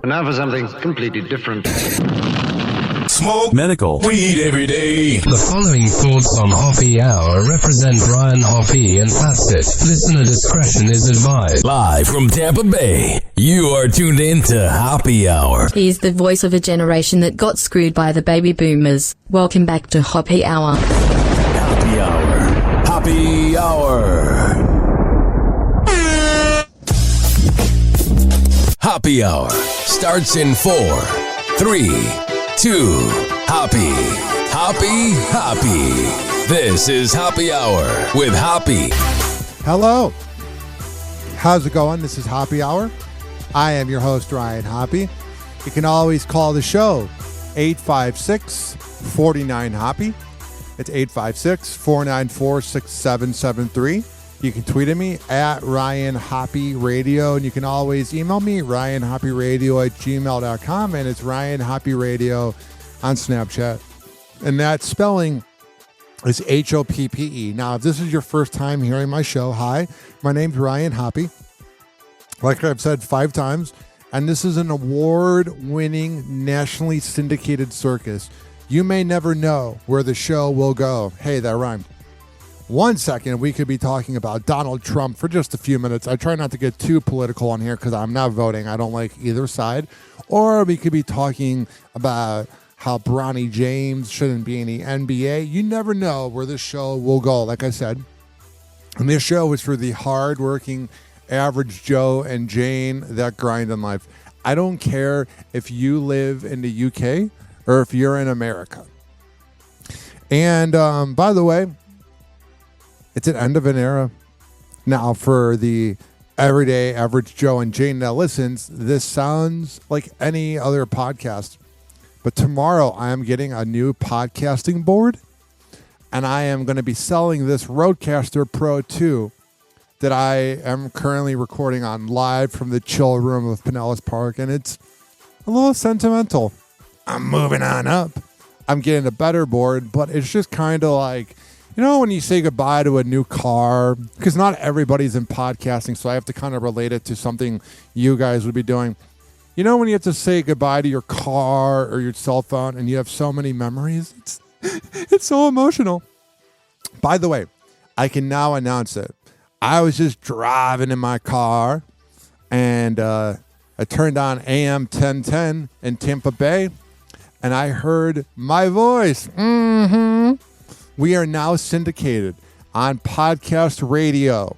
And now for something completely different. Smoke medical weed every day. The following thoughts on Hoppe Hour represent Ryan Hoppe and Fasted. Listener discretion is advised. Live from Tampa Bay, you are tuned in to Hoppe Hour. He's the voice of a generation that got screwed by the baby boomers. Welcome back to Hoppe Hour. Hoppe Hour. Hoppe Hour. Hoppe Hour starts in 4, 3, 2, Hoppe. Hoppe, Hoppe. This is Hoppe Hour with Hoppe. Hello. How's it going? This is Hoppe Hour. I am your host, Ryan Hoppe. You can always call the show 856-49-HOPPE. It's 856-494-6773. You can tweet at me at Ryan Hoppe Radio, and you can always email me, ryanhopperadio@gmail.com, and it's Ryan Hoppe Radio on Snapchat. And that spelling is Hoppe. Now, if this is your first time hearing my show, hi, my name's Ryan Hoppe. Like I've said 5 times, and this is an award-winning, nationally syndicated circus. You may never know where the show will go. Hey, that rhymed. 1 second, we could be talking about Donald Trump for just a few minutes. I try not to get too political on here because I'm not voting. I don't like either side. Or we could be talking about how Bronny James shouldn't be in the NBA. You never know where this show will go, like I said. And this show is for the hardworking average Joe and Jane that grind in life. I don't care if you live in the UK or if you're in America. And by the way, it's an end of an era. Now, for the everyday average Joe and Jane that listens, this sounds like any other podcast. But tomorrow, I am getting a new podcasting board, and I am going to be selling this Rodecaster Pro 2 that I am currently recording on live from the chill room of Pinellas Park, and it's a little sentimental. I'm moving on up. I'm getting a better board, but it's just kind of like, you know, when you say goodbye to a new car, because not everybody's in podcasting, so I have to kind of relate it to something you guys would be doing. You know, when you have to say goodbye to your car or your cell phone and you have so many memories, it's so emotional. By the way, I can now announce it. I was just driving in my car and I turned on AM 1010 in Tampa Bay and I heard my voice. We are now syndicated on podcast radio.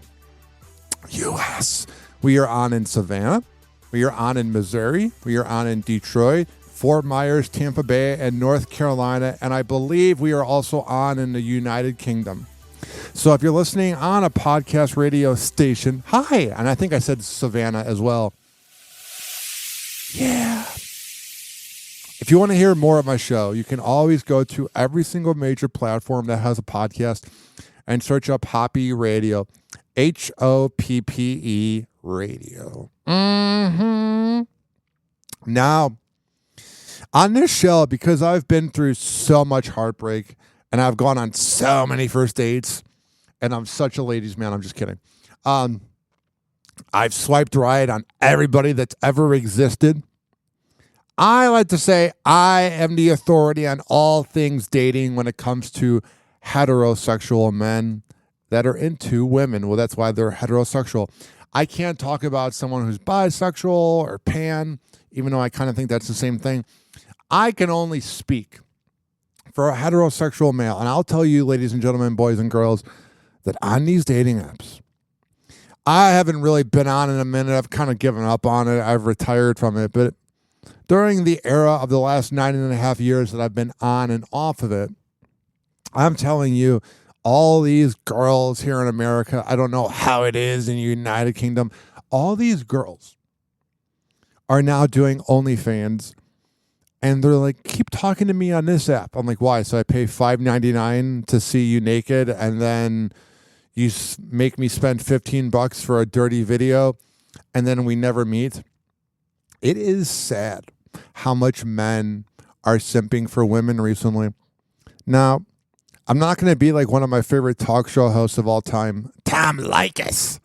U.S. We are on in Savannah. We are on in Missouri. We are on in Detroit, Fort Myers, Tampa Bay, and North Carolina. And I believe we are also on in the United Kingdom. So if you're listening on a podcast radio station, hi. And I think I said Savannah as well. Yeah. If you want to hear more of my show, you can always go to every single major platform that has a podcast and search up Hoppe Radio. Hoppe Radio. Now, on this show, because I've been through so much heartbreak and I've gone on so many first dates, and I'm such a ladies' man, I'm just kidding. I've swiped right on everybody that's ever existed. I like to say I am the authority on all things dating when it comes to heterosexual men that are into women. Well, that's why they're heterosexual. I can't talk about someone who's bisexual or pan, even though I kind of think that's the same thing. I can only speak for a heterosexual male. And I'll tell you, ladies and gentlemen, boys and girls, that on these dating apps, I haven't really been on in a minute. I've kind of given up on it. I've retired from it. But during the era of the last 9.5 years that I've been on and off of it, I'm telling you, all these girls here in America, I don't know how it is in the United Kingdom, all these girls are now doing OnlyFans, and they're like, keep talking to me on this app. I'm like, why? So I pay $5.99 to see you naked, and then you make me spend $15 for a dirty video, and then we never meet? It is sad how much men are simping for women recently. Now, I'm not going to be like one of my favorite talk show hosts of all time, Tom Likas.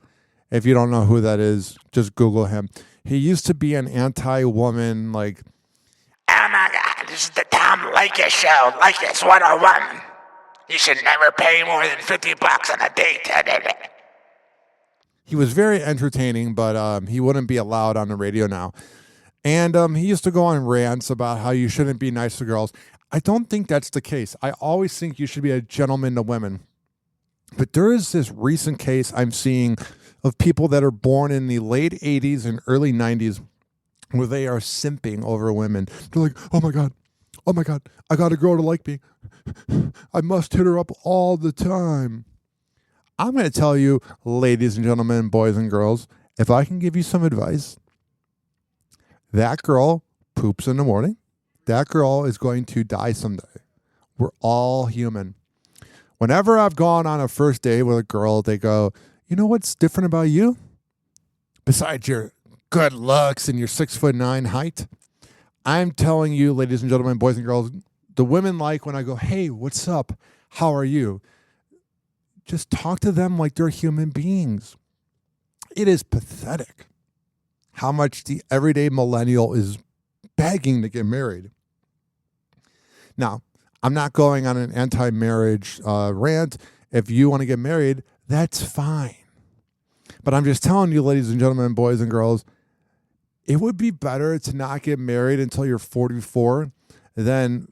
If you don't know who that is, just Google him. He used to be an anti-woman, like, oh my God, this is the Tom Leykis show, Leykis 101. You should never pay more than $50 on a date. he was very entertaining, but he wouldn't be allowed on the radio now. And he used to go on rants about how you shouldn't be nice to girls. I don't think that's the case. I always think you should be a gentleman to women. But there is this recent case I'm seeing of people that are born in the late 80s and early 90s where they are simping over women. They're like, oh my God, I got a girl to like me. I must hit her up all the time. I'm going to tell you, ladies and gentlemen, boys and girls, if I can give you some advice, that girl poops in the morning. That girl is going to die someday. We're all human. Whenever I've gone on a first date with a girl, they go, you know what's different about you? Besides your good looks and your 6'9" height, I'm telling you, ladies and gentlemen, boys and girls, the women like when I go, hey, what's up? How are you? Just talk to them like they're human beings. It is pathetic how much the everyday millennial is begging to get married. Now, I'm not going on an anti-marriage rant. If you want to get married, that's fine. But I'm just telling you, ladies and gentlemen, boys and girls, it would be better to not get married until you're 44 than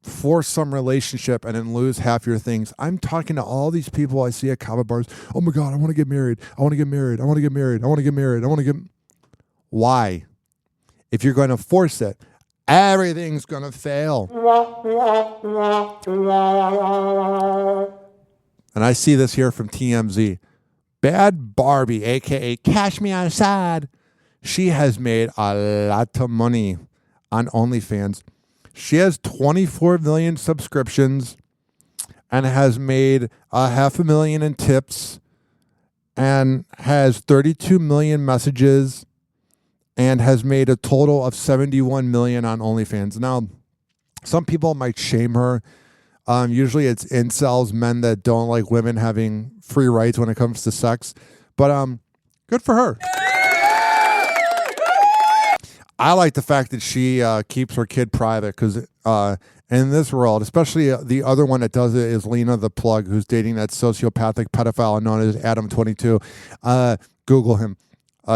force some relationship and then lose half your things. I'm talking to all these people I see at kava bars. Oh my God, I want to get married. I want to get married. I want to get married. I want to get married. I want to get... Why? If you're going to force it, everything's going to fail. And I see this here from TMZ. Bad Barbie, a.k.a. Cash Me Outside. She has made a lot of money on OnlyFans. She has 24 million subscriptions and has made $500,000 in tips and has 32 million messages and has made a total of 71 million on OnlyFans. Now, some people might shame her. Usually it's incels, men that don't like women having free rights when it comes to sex. But good for her. I like the fact that she keeps her kid private because in this world, especially the other one that does it is Lena the Plug, who's dating that sociopathic pedophile known as Adam22. Google him.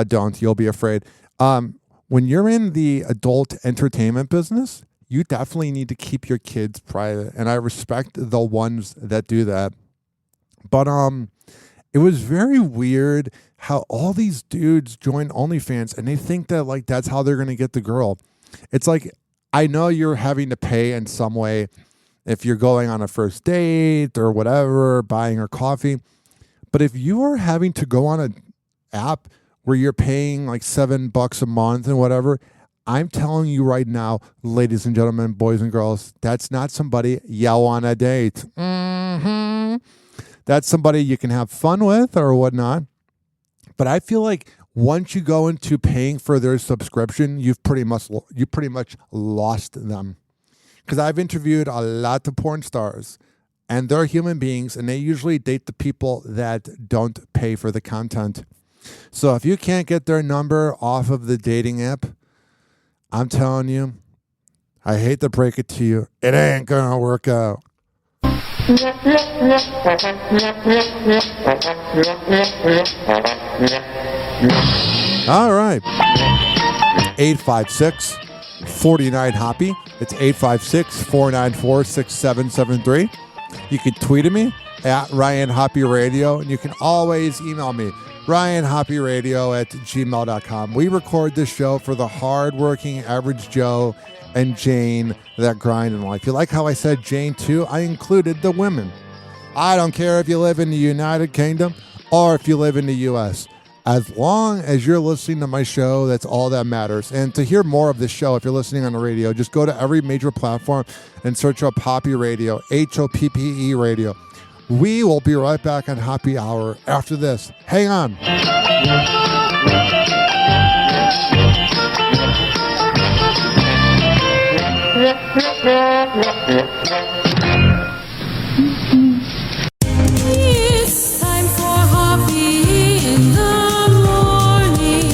Don't. You'll be afraid. When you're in the adult entertainment business, you definitely need to keep your kids private. And I respect the ones that do that. But it was very weird how all these dudes join OnlyFans and they think that like that's how they're going to get the girl. It's like, I know you're having to pay in some way if you're going on a first date or whatever, buying her coffee. But if you are having to go on an app where you're paying like $7 a month and whatever, I'm telling you right now, ladies and gentlemen, boys and girls, that's not somebody you on a date. That's somebody you can have fun with or whatnot. But I feel like once you go into paying for their subscription, you pretty much lost them. Because I've interviewed a lot of porn stars, and they're human beings, and they usually date the people that don't pay for the content. So if you can't get their number off of the dating app, I'm telling you, I hate to break it to you, it ain't gonna work out. All right. 856-49-HOPPY. It's 856-494-6773. You can tweet at me at Ryan Hoppe Radio, and you can always email me, ryanhopperadio@gmail.com. We record this show for the hardworking average Joe and Jane that grind in life. You like how I said Jane too? I included the women. I don't care if you live in the United Kingdom or if you live in the U.S. As long as you're listening to my show, that's all that matters. And to hear more of this show, if you're listening on the radio, just go to every major platform and search up Hoppe Radio, Hoppe Radio. We will be right back on Hoppe Hour after this. Hang on. It's time for Hoppe in the morning.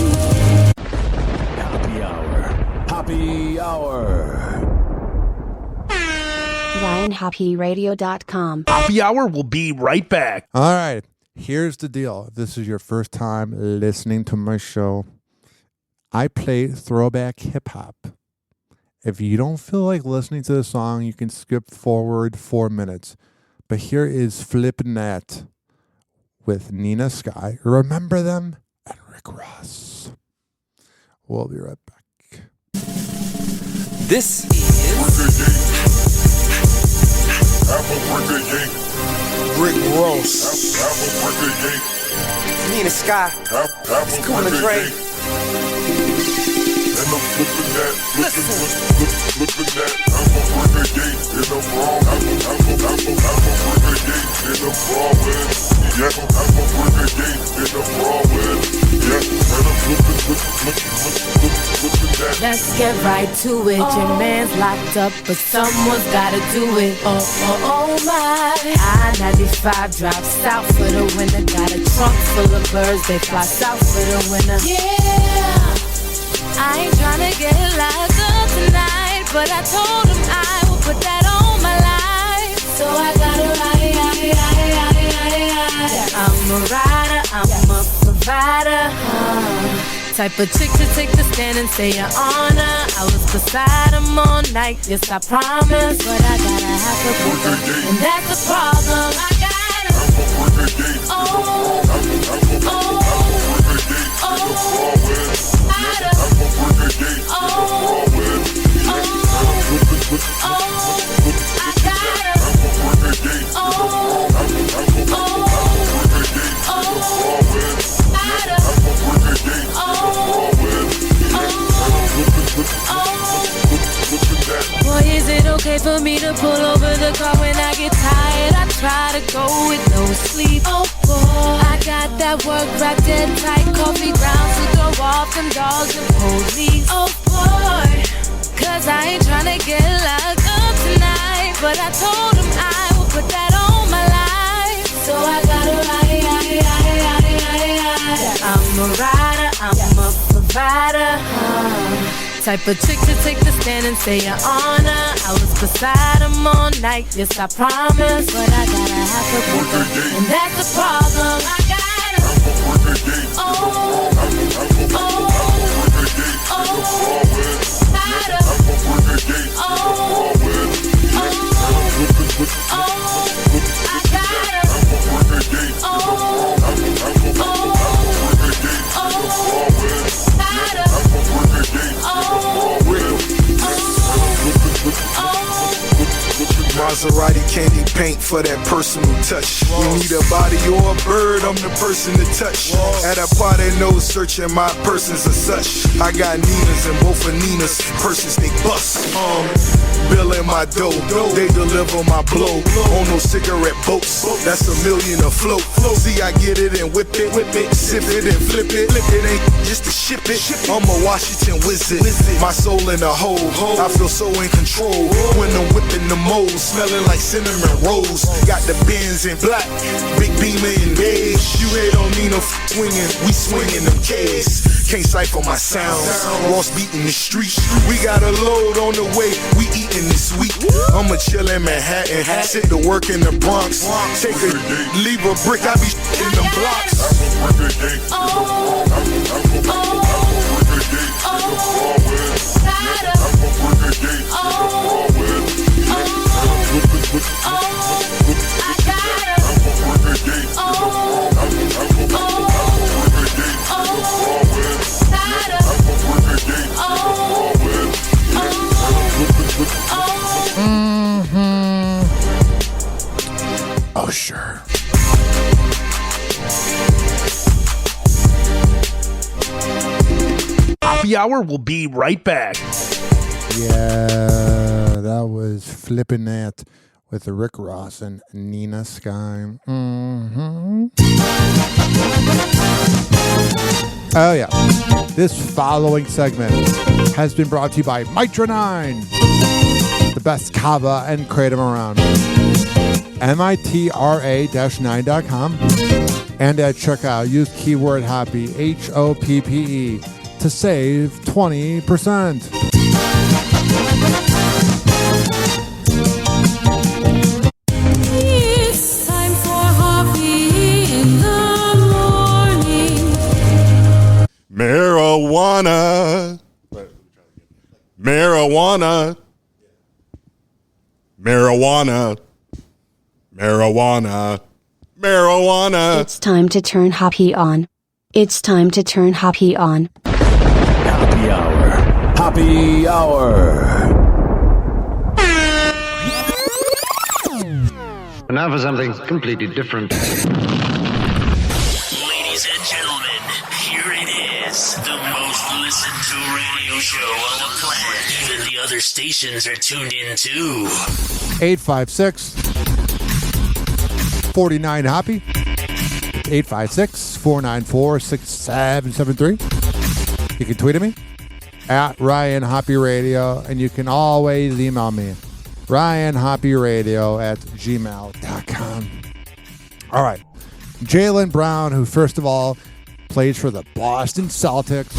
hopperadio.com. Hoppe Hour will be right back. All right. Here's the deal. If this is your first time listening to my show, I play throwback hip hop. If you don't feel like listening to the song, you can skip forward 4 minutes. But here is Flippin' That with Nina Sky. Remember them? And Rick Ross. We'll be right back. This is Rick Ross, Nina Sky. It's cool and Dre. and I'm flipping that, flipping that. I'm a renegade in a brawl. I'm a renegade in a brawl. Yeah, I'm a renegade in a brawl. Yeah, and I'm flipping that. Let's get right to it. Your man's locked up, but someone's gotta do it. Oh my. I-95 drive south for the winter. Got a trunk full of birds, they fly south for the winter. Yeah, I ain't tryna get locked up tonight, but I told him I will put that on my life. So I gotta ride. I'm a rider, I'm a provider. Type of chick to take the stand and say your honor. I was beside him all night, yes I promise. But I gotta have to put them, and that's the problem. I gotta, Boy, is it okay for me to pull over the car when I get tired? I try to go with no sleep. Oh boy, I got that work wrapped dead tight, coffee grounds to throw off them dogs and police. Oh boy, cause I ain't tryna get locked up tonight, but I told him I will put that on my life. So I gotta ride. I'm a rider, I'm a provider. Type of chick to take the stand and say your honor. I was beside him all night, yes I promise. But I gotta have to put them, and that's the problem. I gotta, Maserati candy paint for that personal touch. You need a body or a bird, I'm the person to touch. At a party, no searching my persons as such. I got Ninas and both of Nina's purses, they bust. Bill in my dough, they deliver my blow. On no cigarette boats, that's $1 million a float. See, I get it and whip it, sip it and flip it. It ain't just to ship it. I'm a Washington wizard, my soul in a hole. I feel so in control when I'm whipping the mold, smelling like cinnamon rolls. Got the Benz in black, big beamer in beige. You hate on me, no swinging, we swinging them K's. Can't cipher my sounds, Ross beating the street. We got a load on the way, we eating this week. I'ma chill in Manhattan, sit to work in the Bronx. Take a, leave a brick, I be in them blocks. Oh, sure. Hoppe Hour will be right back. Yeah, that was Flippin' That with Rick Ross and Nina Sky. Oh, yeah. This following segment has been brought to you by Mitra 9, the best kava and kratom around. mitra-9.com. And at checkout, use keyword Hoppe, Hoppe, to save 20%. marijuana. Marijuana. Marijuana. Marijuana. Marijuana. It's time to turn Hoppe on. It's time to turn Hoppe on. Happy Hour. Happy Hour. And now for something completely different. Ladies and gentlemen, here it is. The most listened to radio show on the planet. Even the other stations are tuned in too. 856-49 Hoppe. 856-494-6773. You can tweet at me at Ryan Hoppe Radio, and you can always email me. RyanHoppeRadio@gmail.com. All right. Jaylen Brown, who first of all plays for the Boston Celtics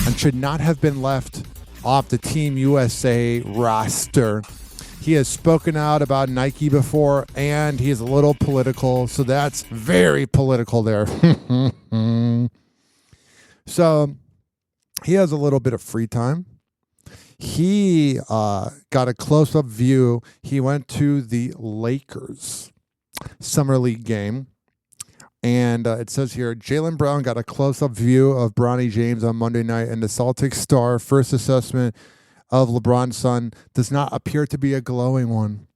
and should not have been left off the Team USA roster. He has spoken out about Nike before, and he is a little political, so that's very political there. So he has a little bit of free time. He got a close-up view. He went to the Lakers Summer League game. And it says here, Jaylen Brown got a close-up view of Bronny James on Monday night, and the Celtics star first assessment of LeBron's son does not appear to be a glowing one.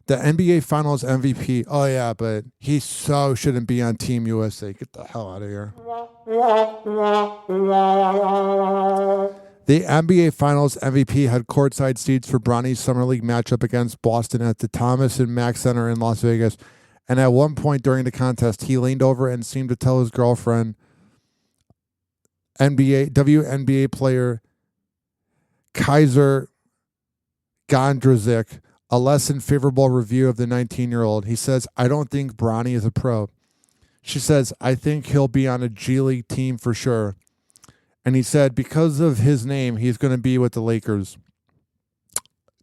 The NBA Finals MVP, oh yeah, but he so shouldn't be on Team USA. Get the hell out of here. The NBA Finals MVP had courtside seats for Bronny's Summer League matchup against Boston at the Thomas and Mack Center in Las Vegas. And at one point during the contest, he leaned over and seemed to tell his girlfriend, WNBA player Kaiser Gondrezick, a less than favorable review of the 19-year-old. He says, I don't think Bronny is a pro. She says, I think he'll be on a G League team for sure. And he said, because of his name, he's going to be with the Lakers.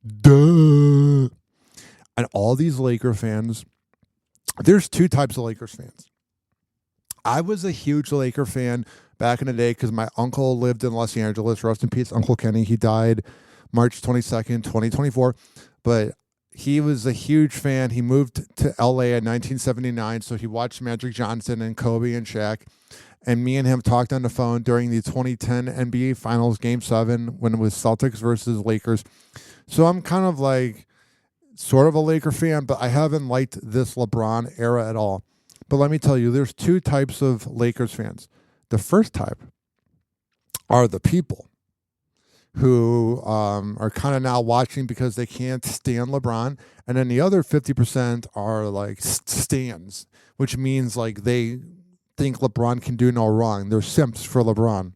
Duh. And all these Laker fans, there's two types of Lakers fans. I was a huge Laker fan back in the day because my uncle lived in Los Angeles. Rest in peace, Uncle Kenny. He died March 22nd, 2024. But he was a huge fan. He moved to LA in 1979, so he watched Magic Johnson and Kobe and Shaq. And me and him talked on the phone during the 2010 NBA Finals Game 7 when it was Celtics versus Lakers. So I'm kind of like sort of a Laker fan, but I haven't liked this LeBron era at all. But let me tell you, there's two types of Lakers fans. The first type are the people who are kind of now watching because they can't stand LeBron. And then the other 50% are like stans, which means like they think LeBron can do no wrong. They're simps for LeBron.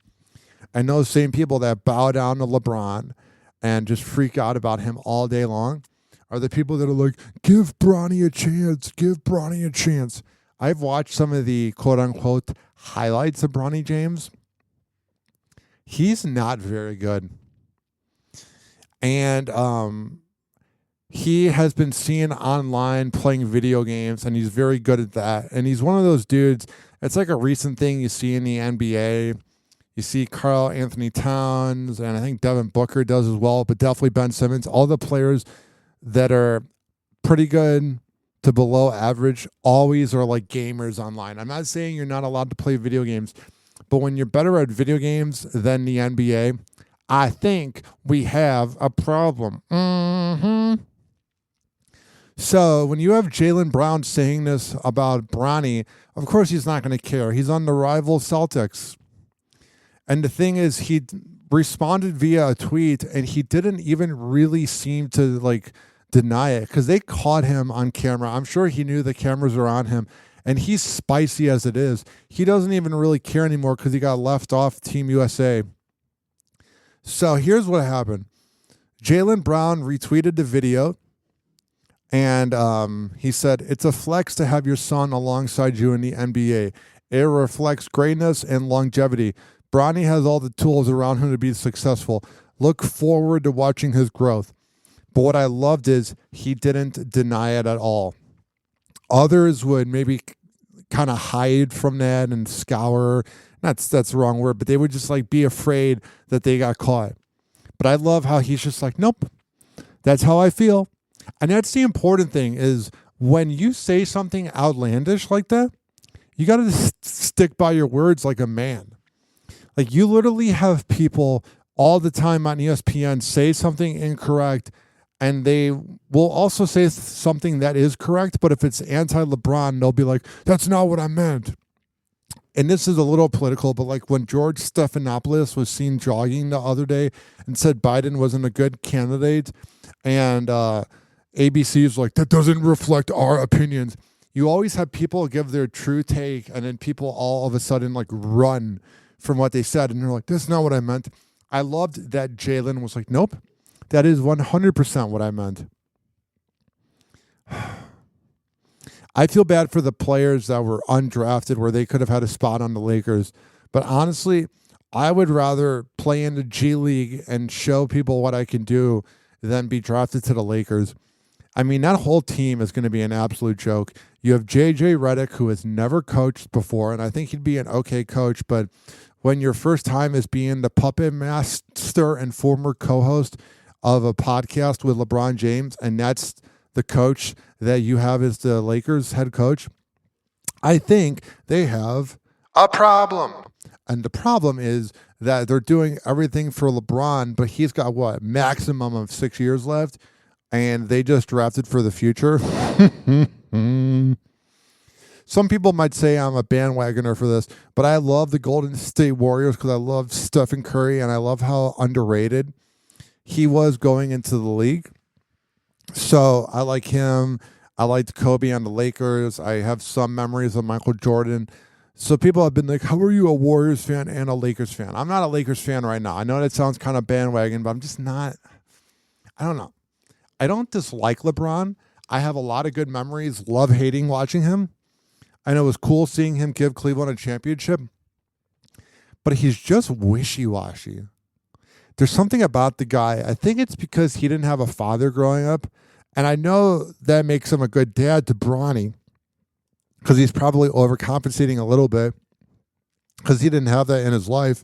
And those same people that bow down to LeBron and just freak out about him all day long are the people that are like, give Bronny a chance, give Bronny a chance. I've watched some of the quote-unquote highlights of Bronny James. He's not very good. And he has been seen online playing video games, and he's very good at that. And he's one of those dudes, it's like a recent thing you see in the NBA. You see Karl Anthony Towns, and I think Devin Booker does as well, but definitely Ben Simmons. All the players that are pretty good to below average always are like gamers online. I'm not saying you're not allowed to play video games, but when you're better at video games than the NBA, I think we have a problem. So when you have Jaylen Brown saying this about Bronny, of course he's not going to care. He's on the rival Celtics. And the thing is, he responded via a tweet, and he didn't even really seem to like deny it because they caught him on camera. I'm sure he knew the cameras were on him, and he's spicy as it is. He doesn't even really care anymore because he got left off Team USA. So here's what happened. Jaylen Brown retweeted the video, and he said, it's a flex to have your son alongside you in the NBA. It reflects greatness and longevity. Bronny has all the tools around him to be successful. Look forward to watching his growth. But what I loved is he didn't deny it at all. Others would maybe kind of hide from that and scour. That's the wrong word, but they would just like be afraid that they got caught. But I love how he's just like, nope, that's how I feel. And that's the important thing is when you say something outlandish like that, you got to stick by your words like a man. Like you literally have people all the time on ESPN say something incorrect and they will also say something that is correct. But if it's anti-LeBron, they'll be like, that's not what I meant. And this is a little political, but like when George Stephanopoulos was seen jogging the other day and said Biden wasn't a good candidate, and ABC is like, that doesn't reflect our opinions. You always have people give their true take, and then people all of a sudden like run from what they said, and they're like, this is not what I meant. I loved that Jalen was like, nope, that is 100% what I meant. I feel bad for the players that were undrafted where they could have had a spot on the Lakers. But honestly, I would rather play in the G League and show people what I can do than be drafted to the Lakers. I mean, that whole team is going to be an absolute joke. You have J.J. Redick, who has never coached before, and I think he'd be an okay coach. But when your first time is being the puppet master and former co-host of a podcast with LeBron James, and that's the coach that you have as the Lakers head coach, I think they have a problem. And the problem is that they're doing everything for LeBron, but he's got what, maximum of 6 years left, and they just drafted for the future. Some people might say I'm a bandwagoner for this, but I love the Golden State Warriors because I love Stephen Curry, and I love how underrated he was going into the league. So I like him. I liked Kobe on the Lakers. I have some memories of Michael Jordan. So people have been like, how are you a Warriors fan and a Lakers fan? I'm not a Lakers fan right now. I know that sounds kind of bandwagon, but I'm just not. I don't know. I don't dislike LeBron. I have a lot of good memories, love hating watching him. I know it was cool seeing him give Cleveland a championship, but he's just wishy-washy. There's something about the guy. I think it's because he didn't have a father growing up. And I know that makes him a good dad to Bronny because he's probably overcompensating a little bit because he didn't have that in his life.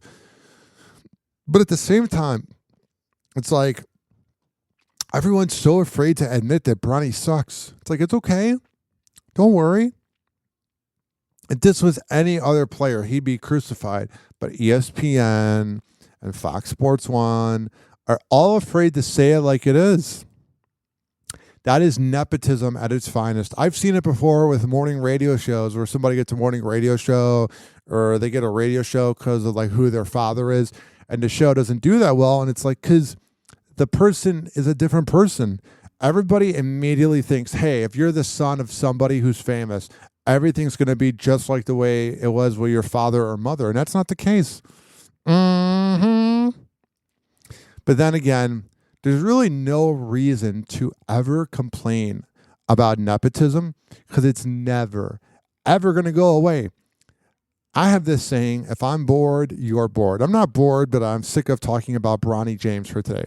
But at the same time, it's like everyone's so afraid to admit that Bronny sucks. It's like, it's okay. Don't worry. If this was any other player, he'd be crucified. But ESPN and Fox Sports 1 are all afraid to say it like it is. That is nepotism at its finest. I've seen it before with morning radio shows where somebody gets a morning radio show or they get a radio show because of like who their father is, and the show doesn't do that well. And it's like, because the person is a different person. Everybody immediately thinks, hey, if you're the son of somebody who's famous, everything's going to be just like the way it was with your father or mother. And that's not the case. But then again, there's really no reason to ever complain about nepotism because it's never, ever going to go away. I have this saying, if I'm bored, you're bored. I'm not bored, but I'm sick of talking about Bronny James for today.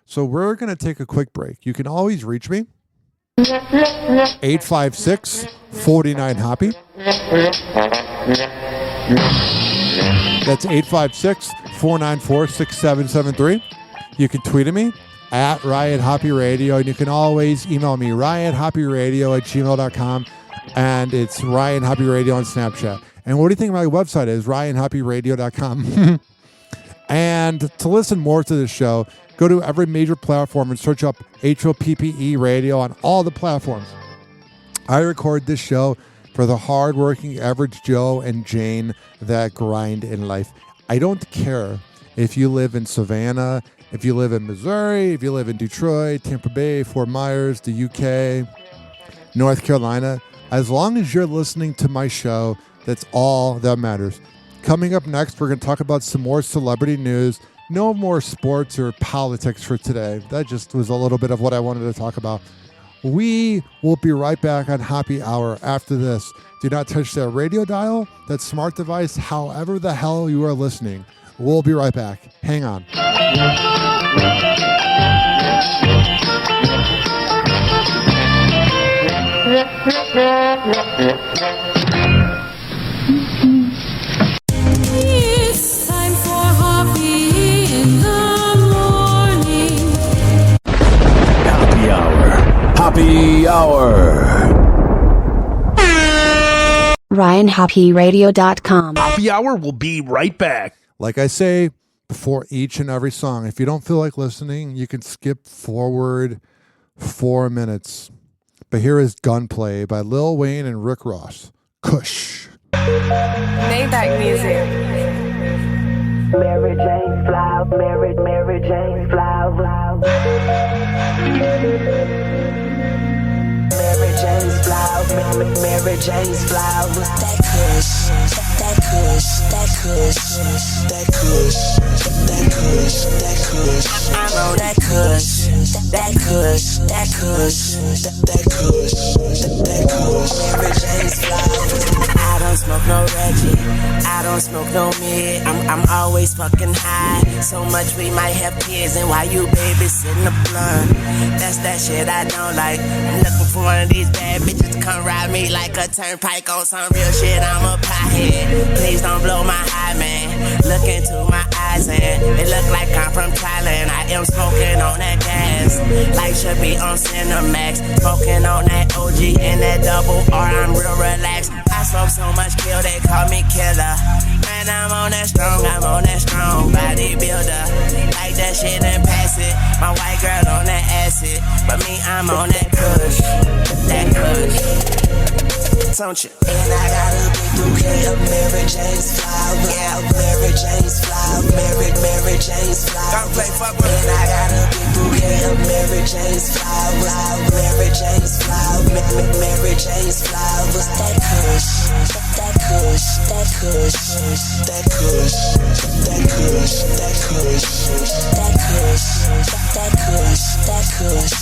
So we're going to take a quick break. You can always reach me. 856-49-HOPPY. That's 856-494-6773. You can tweet at me at Ryan Hoppe Radio, and you can always email me, ryanhopperadio@gmail.com, and it's Ryan Hoppe Radio on Snapchat. And what do you think my website is? ryanhopperadio.com. And to listen more to this show, go to every major platform and search up HOPPE Radio on all the platforms. I record this show for the hardworking average Joe and Jane that grind in life. I don't care if you live in Savannah, if you live in Missouri, if you live in Detroit, Tampa Bay, Fort Myers, the UK, North Carolina. As long as you're listening to my show, that's all that matters. Coming up next, we're going to talk about some more celebrity news. No more sports or politics for today. That just was a little bit of what I wanted to talk about. We will be right back on Hoppe Hour after this. Do not touch that radio dial, that smart device, however the hell you are listening. We'll be right back. Hang on. Hoppe Hour. RyanHoppeRadio.com. Hoppe Hour will be right back. Like I say before each and every song, if you don't feel like listening, you can skip forward 4 minutes. But here is Gunplay by Lil Wayne and Rick Ross. Kush. Maybach music. Mary Jane Flower, Mary Jane Flower. Mary Jane's flower, Mary Jane's flower. That kush, that kush, that kush, that kush, that kush, that kush. I'm on that kush, that kush, that kush, that kush, that kush. Mary Jane's flower. I don't smoke no Reggie, I don't smoke no mid. I'm always fucking high, so much we might have kids. And while you babysitting the blunt, that's that shit I don't like. I'm looking for one of these bad bitches to come ride me like a turnpike on some real shit. I'm a pothead, please don't blow my high, man. Look into my eyes and it look like I'm from Thailand. I am smoking on that gas, life should be on Cinemax. Smoking on that OG and that double R, I'm real relaxed. I smoke so much kill, they call me killer. Man, I'm on that strong bodybuilder. Like that shit and pass it. My white girl on that acid, but me, I'm on that kush, that kush. Don't you? And I got a big bouquet of Mary Jane's flower. Yeah, Mary Jane's flower, Mary Jane's flower. Don't play fuck with me. And I got a big bouquet of Mary Jane's flower. Mary Jane's flower, Mary Jane's flowers. That kush, that kush, that kush, that kush, that kush, that kush, that kush, that kush, that kush,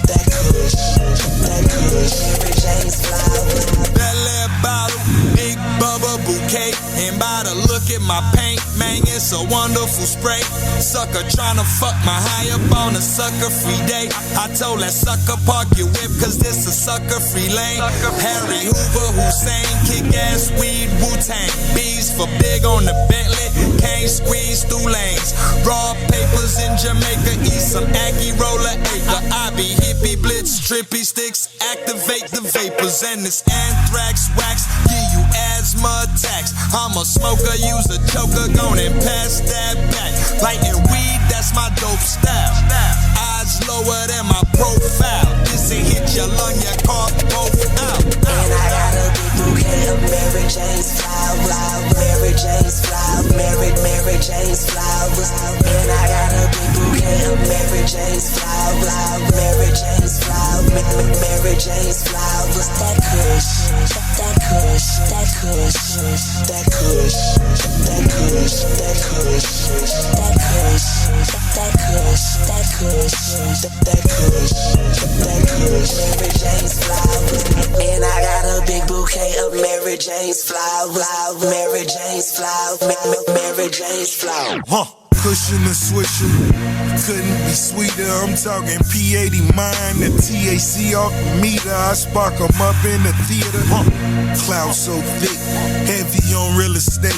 that kush, that kush. Mary Jane's flowers. That little bottle, big bubba bouquet. And by the look at my paint, man, it's a wonderful spray. Sucker tryna fuck my high up on a sucker-free day. I told that sucker park your whip, cause this a sucker-free lane. Harry Hoover, Hussein, kick-ass weed, Wu-Tang. B's for big on the Bentley, can't squeeze through lanes. Raw papers in Jamaica, eat some Aggie roller acre. I be hippie blitz, trippy sticks, activate the vapors. And this anthrax wax, give you asthma attacks. I'm a smoker, use a choker, gon' and pass that back. Lighting weed, that's my dope style. Eyes lower than my profile. This ain't hit your lung, your car both out. And I got a big bouquet of Mary Jane's flower, Mary Jane's flower, Mary Jane's flowers. And I got a big bouquet of Mary Jane's flower, Mary Jane's flower, Mary Jane's flowers. That kush, that kush, that kush, that kush, that kush, that kush, that kush, that kush, that kush, that kush, that kush. Mary Jane's flowers. And I got a big bouquet of Mary Jane's flowers, Mary Jane's flowers, Mary Jane's flowers. Cushion and swisher, couldn't be sweeter. I'm talking P80 mine, the TAC off the meter. I spark 'em up in the theater. Cloud so thick, heavy on real estate.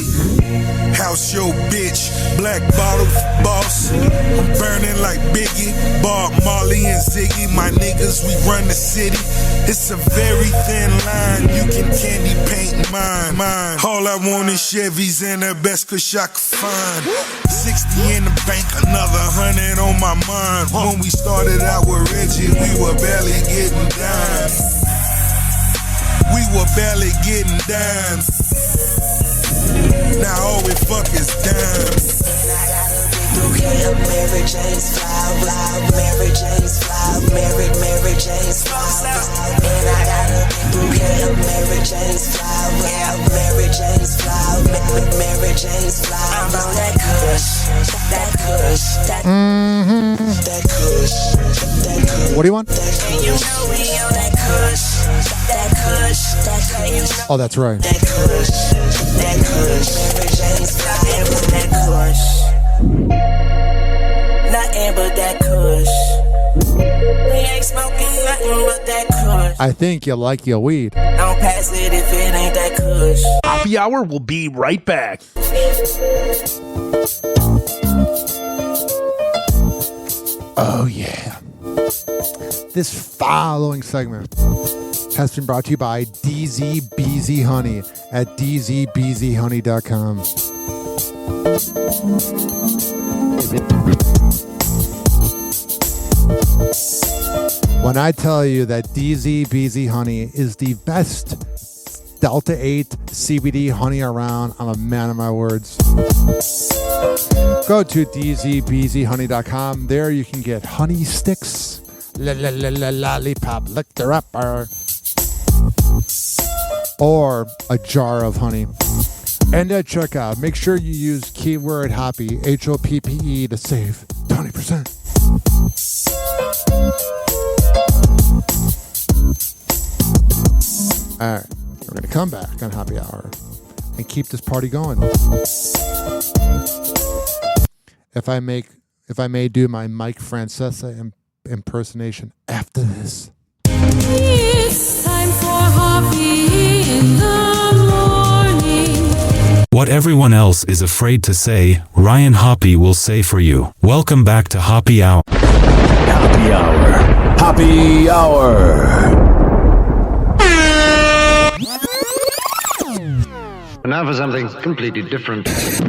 House your bitch, black bottle boss. I'm burning like Biggie, Bob Marley and Ziggy. My niggas, we run the city. It's a very thin line, you can candy paint mine. All I want is Chevys and the best kush I could find. 60 in the bank, another 100 on my mind. When we started out with Reggie, we were barely getting dimes. We were barely getting dimes. Now all we fuck is dimes. Bouquet of Mary Jane's flower, Mary Jane's flower, Mary Jane's flowers. And I got a big bouquet of Mary Jane's flower, Mary Jane's flower, Mary Jane's flowers. I'm on that kush, that kush, that kush, that kush. What do you want? And you know we on that kush, that kush, that kush. Oh, that's right. That kush, Mary Jane's flower, that kush. Nothing but that kush. We ain't smoking nothing but that kush. I think you like your weed. Don't pass it if it ain't that kush. Hoppe Hour will be right back. Oh, yeah. This following segment has been brought to you by DZBZ Honey at dzbzhoney.com. When I tell you that DZBZ Honey is the best Delta 8 CBD honey around, I'm a man of my words. Go to dzbzhoney.com. There you can get honey sticks, lollipop, licked up, or a jar of honey. And at checkout, make sure you use keyword Hoppe, Hoppe, to save 20%. All right, we're going to come back on Hoppe Hour and keep this party going. If I may do my Mike Francesa impersonation after this. It's time for Hoppe in the morning. What everyone else is afraid to say, Ryan Hoppe will say for you. Welcome back to Hoppe Hour. Hoppe Hour. Hoppe Hour. And now for something completely different. Ladies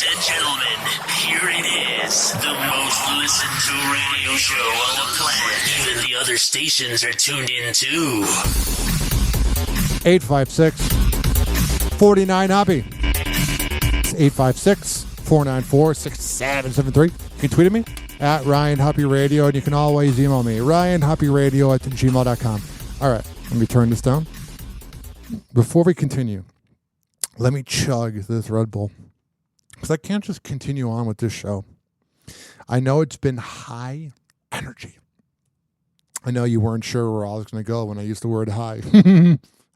and gentlemen, here it is. The most listened to radio show on the planet. Even the other stations are tuned in too. 856-49-HOPPE. 856-494-6773. You can tweet at me at Ryan Hoppe Radio, and you can always email me, ryanhopperadio@gmail.com. All right, let me turn this down. Before we continue, let me chug this Red Bull, because I can't just continue on with this show. I know it's been high energy. I know you weren't sure where I was going to go when I used the word high.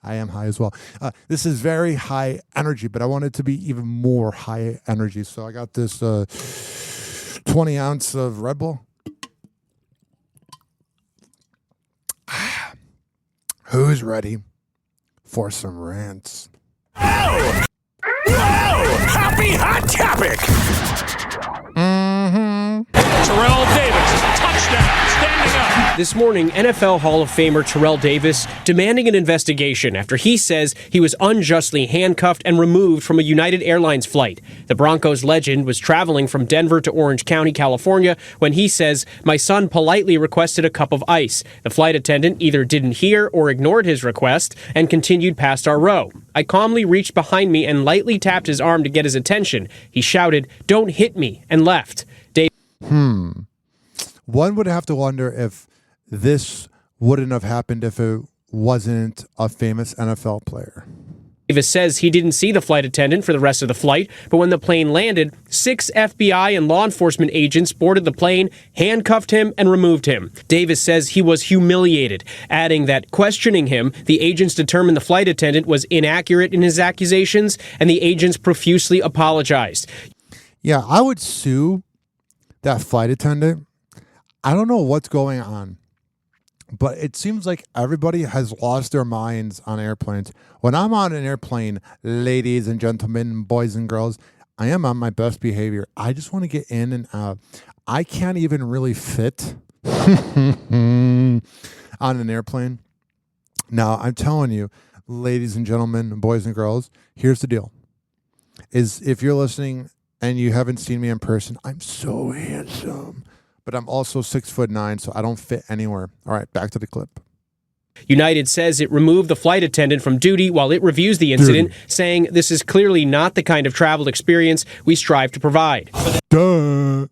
I am high as well. This is very high energy, but I want it to be even more high energy. So I got this 20 ounce of Red Bull. Who's ready for some rants? Oh! Happy hot topic! Terrell Davis, touchdown, standing up. This morning, NFL Hall of Famer Terrell Davis demanding an investigation after he says he was unjustly handcuffed and removed from a United Airlines flight. The Broncos legend was traveling from Denver to Orange County, California, when he says, "My son politely requested a cup of ice. The flight attendant either didn't hear or ignored his request and continued past our row. I calmly reached behind me and lightly tapped his arm to get his attention. He shouted, 'Don't hit me,' and left." One would have to wonder if this wouldn't have happened if it wasn't a famous NFL player. Davis says he didn't see the flight attendant for the rest of the flight, but when the plane landed, 6 FBI and law enforcement agents boarded the plane, handcuffed him, and removed him. Davis says he was humiliated, adding that questioning him, the agents determined the flight attendant was inaccurate in his accusations, and the agents profusely apologized. Yeah, I would sue that flight attendant. I don't know what's going on, but it seems like everybody has lost their minds on airplanes. When I'm on an airplane, ladies and gentlemen, boys and girls, I am on my best behavior. I just want to get in and out. I can't even really fit on an airplane. Now, I'm telling you, ladies and gentlemen, boys and girls, here's the deal. Is if you're listening and you haven't seen me in person, I'm so handsome. But I'm also 6'9", so I don't fit anywhere. All right, back to the clip. United says it removed the flight attendant from duty while it reviews the incident, saying this is clearly not the kind of travel experience we strive to provide. Duh.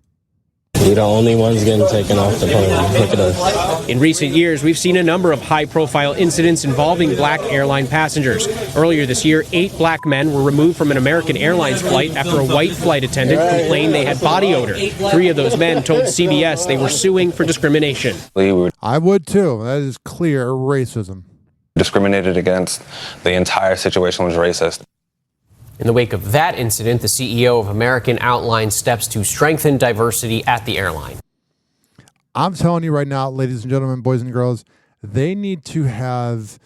We're the only ones getting taken off the plane. Look at us. In recent years, we've seen a number of high-profile incidents involving black airline passengers. Earlier this year, 8 black men were removed from an American Airlines flight after a white flight attendant complained they had body odor. 3 of those men told CBS they were suing for discrimination. I would too. That is clear racism. Discriminated against. The entire situation was racist. In the wake of that incident, the CEO of American outlined steps to strengthen diversity at the airline. I'm telling you right now, ladies and gentlemen, boys and girls, they need to have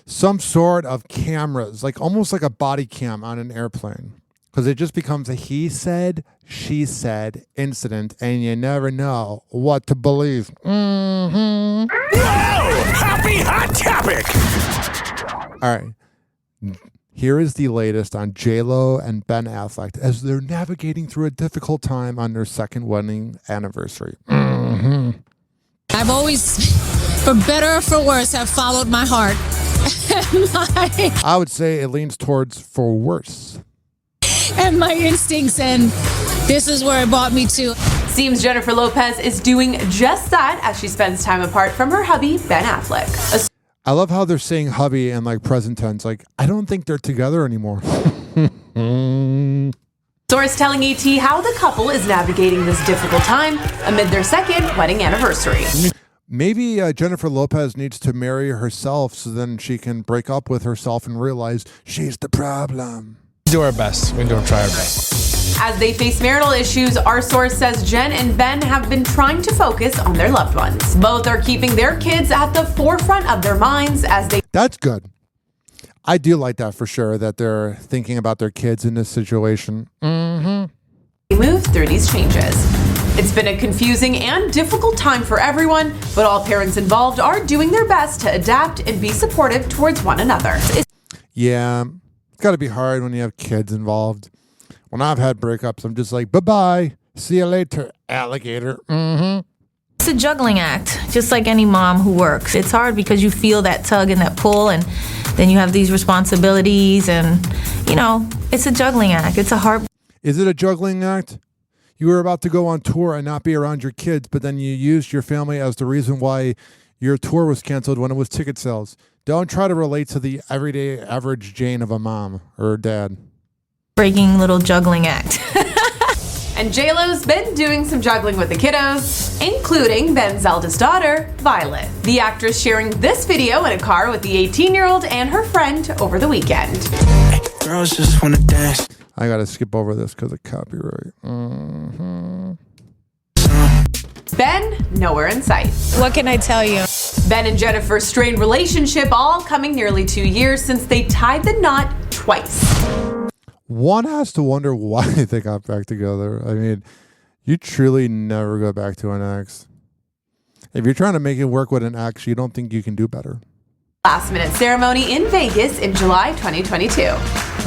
some sort of cameras, like almost like a body cam on an airplane, because it just becomes a he said, she said incident, and you never know what to believe. Mm-hmm. Whoa! Happy Hot Topic! All right. Here is the latest on J-Lo and Ben Affleck as they're navigating through a difficult time on their second wedding anniversary. Mm-hmm. I've always, for better or for worse, have followed my heart. I would say it leans towards for worse. And my instincts, and this is where it brought me to. Seems Jennifer Lopez is doing just that as she spends time apart from her hubby, Ben Affleck. I love how they're saying hubby in like present tense. Like, I don't think they're together anymore. Source telling ET how the couple is navigating this difficult time amid their second wedding anniversary. Maybe Jennifer Lopez needs to marry herself so then she can break up with herself and realize she's the problem. We do our best. We do try our best. As they face marital issues, our source says Jen and Ben have been trying to focus on their loved ones. Both are keeping their kids at the forefront of their minds as they... That's good. I do like that for sure, that they're thinking about their kids in this situation. Mm-hmm. Move through these changes. It's been a confusing and difficult time for everyone, but all parents involved are doing their best to adapt and be supportive towards one another. Yeah, it's got to be hard when you have kids involved. When I've had breakups, I'm just like, bye-bye. See you later, alligator. Mm-hmm. It's a juggling act, just like any mom who works. It's hard because you feel that tug and that pull, and then you have these responsibilities, and, you know, it's a juggling act. It's a hard... Is it a juggling act? You were about to go on tour and not be around your kids, but then you used your family as the reason why your tour was canceled when it was ticket sales. Don't try to relate to the everyday average Jane of a mom or dad. Breaking little juggling act. And J-Lo's been doing some juggling with the kiddos, including Ben's eldest daughter, Violet. The actress sharing this video in a car with the 18-year-old and her friend over the weekend. Girls just wanna dance. I gotta skip over this because of copyright. Mm-hmm. Ben, nowhere in sight. What can I tell you? Ben and Jennifer's strained relationship all coming nearly 2 years since they tied the knot twice. One has to wonder why they got back together. I mean, you truly never go back to an ex. If you're trying to make it work with an ex, you don't think you can do better. Last-minute ceremony in Vegas in July 2022.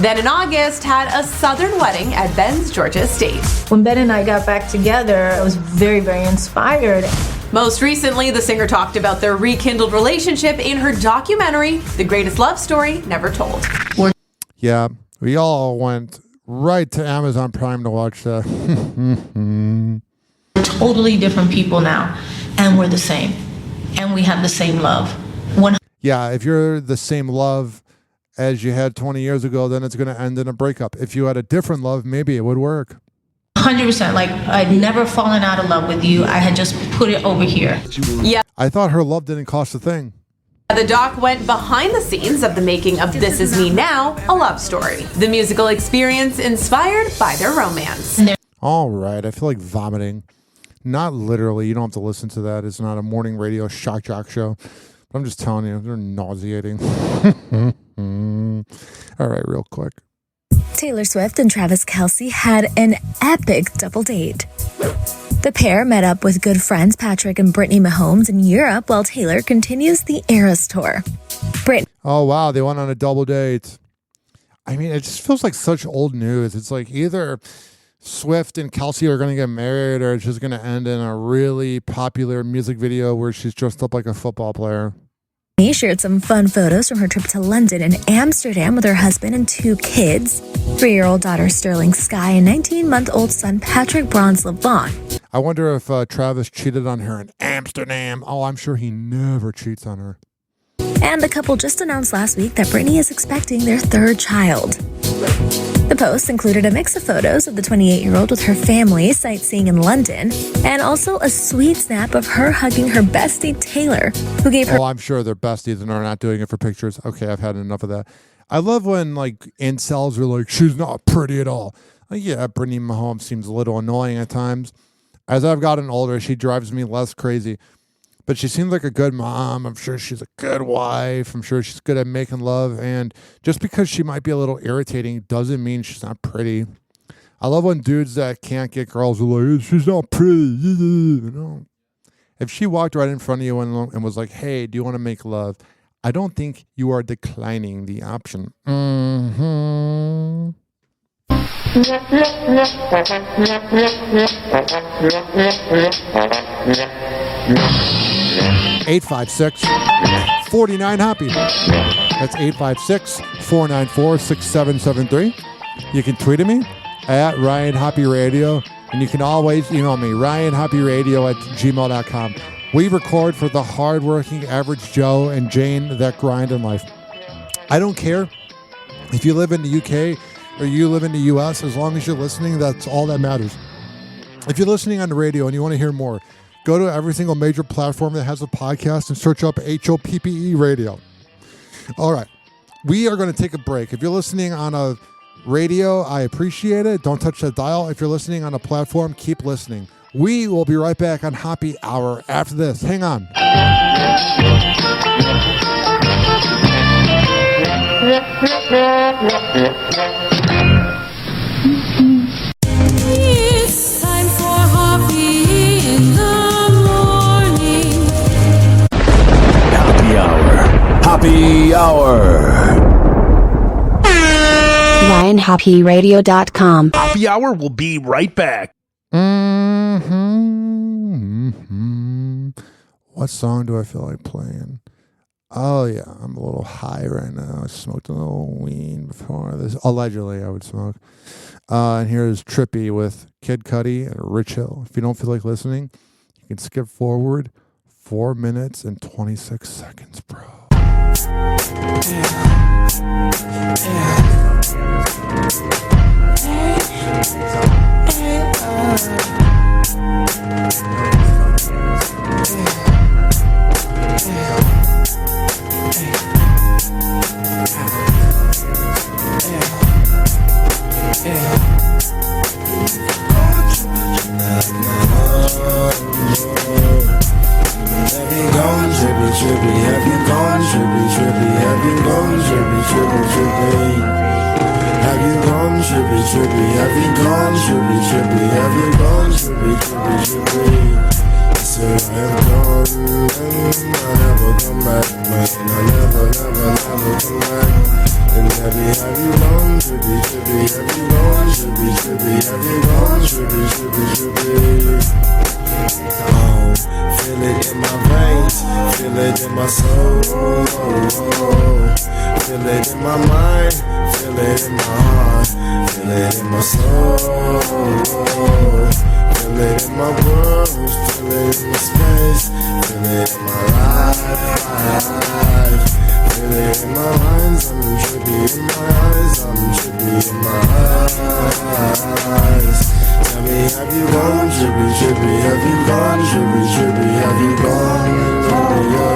Then in August, had a southern wedding at Ben's Georgia estate. When Ben and I got back together, I was very, very inspired. Most recently, the singer talked about their rekindled relationship in her documentary, The Greatest Love Story Never Told. Yeah, we all went right to Amazon Prime to watch that. We're totally different people now, and we're the same. And we have the same love. Yeah, if you're the same love as you had 20 years ago, then it's going to end in a breakup. If you had a different love, maybe it would work. 100%. Like, I'd never fallen out of love with you. I had just put it over here. Yeah. I thought her love didn't cost a thing. The doc went behind the scenes of the making of This Is Me Now, a love story. The musical experience inspired by their romance. All right, I feel like vomiting. Not literally. You don't have to listen to that. It's not a morning radio shock jock show. But I'm just telling you, they're nauseating. All right, real quick. Taylor Swift and Travis Kelce had an epic double date. The pair met up with good friends Patrick and Brittany Mahomes in Europe while Taylor continues the Eras tour. Oh, wow, they went on a double date. I mean, it just feels like such old news. It's like either Swift and Kelce are going to get married or it's just going to end in a really popular music video where she's dressed up like a football player. She shared some fun photos from her trip to London and Amsterdam with her husband and 2 kids, 3-year-old daughter Sterling Sky and 19-month-old son Patrick Bronze Levon. I wonder if Travis cheated on her in Amsterdam. Oh, I'm sure he never cheats on her. And the couple just announced last week that Brittany is expecting their 3rd child. The post included a mix of photos of the 28-year-old with her family sightseeing in London, and also a sweet snap of her hugging her bestie Taylor, who gave her... Oh, I'm sure they're besties and are not doing it for pictures. Okay, I've had enough of that. I love when, like, incels are like, she's not pretty at all. Like, yeah, Brittany Mahomes seems a little annoying at times. As I've gotten older, she drives me less crazy. But she seems like a good mom. I'm sure she's a good wife. I'm sure she's good at making love. And just because she might be a little irritating doesn't mean she's not pretty. I love when dudes that can't get girls are like, she's not pretty. You know? If she walked right in front of you and was like, hey, do you want to make love? I don't think you are declining the option. Mm-hmm. 856-49-HOPPY. That's 856-494-6773. You can tweet at me at Ryan Hoppe Radio, and you can always email me, ryanhopperadio@gmail.com. We record for the hardworking average Joe and Jane that grind in life. I don't care if you live in the UK or you live in the US, as long as you're listening, that's all that matters. If you're listening on the radio and you want to hear more, go to every single major platform that has a podcast and search up HOPPE Radio. All right. We are going to take a break. If you're listening on a radio, I appreciate it. Don't touch that dial. If you're listening on a platform, keep listening. We will be right back on Hoppe Hour after this. Hang on. It's time for Hoppe in the morning. Hoppe Hour. Hoppe Hour. RyanHoppeRadio.com. Hoppe Hour will be right back. What song do I feel like playing? Oh, yeah, I'm a little high right now. I smoked a little weed before this. Allegedly, I would smoke. And here's Trippy with Kid Cudi and Rich Hill. If you don't feel like listening, you can skip forward 4 minutes and 26 seconds, bro. Have you gone trippy, trippy? Have you gone trippy, trippy? Have you gone trippy, trippy, trippy? Have you gone trippy, trippy? Have you gone trippy, trippy? Have you gone trippy, trippy, trippy? I said I have gone and I never come back, man. I never come back. And have you gone trippy, trippy? Have you gone trippy, trippy? Have you gone trippy, trippy, trippy? Oh, feel it in my veins, feel it in my soul, feel it in my mind, feel it in my heart, feel it in my soul, feel it in my world, feel it in my space, feel it in my life, feel it in my lines, I'm trippy in my eyes, I'm trippy in my eyes. Tell me, have you gone trippy, trippy? Have you gone trippy, trippy? Have you gone trippy, yo?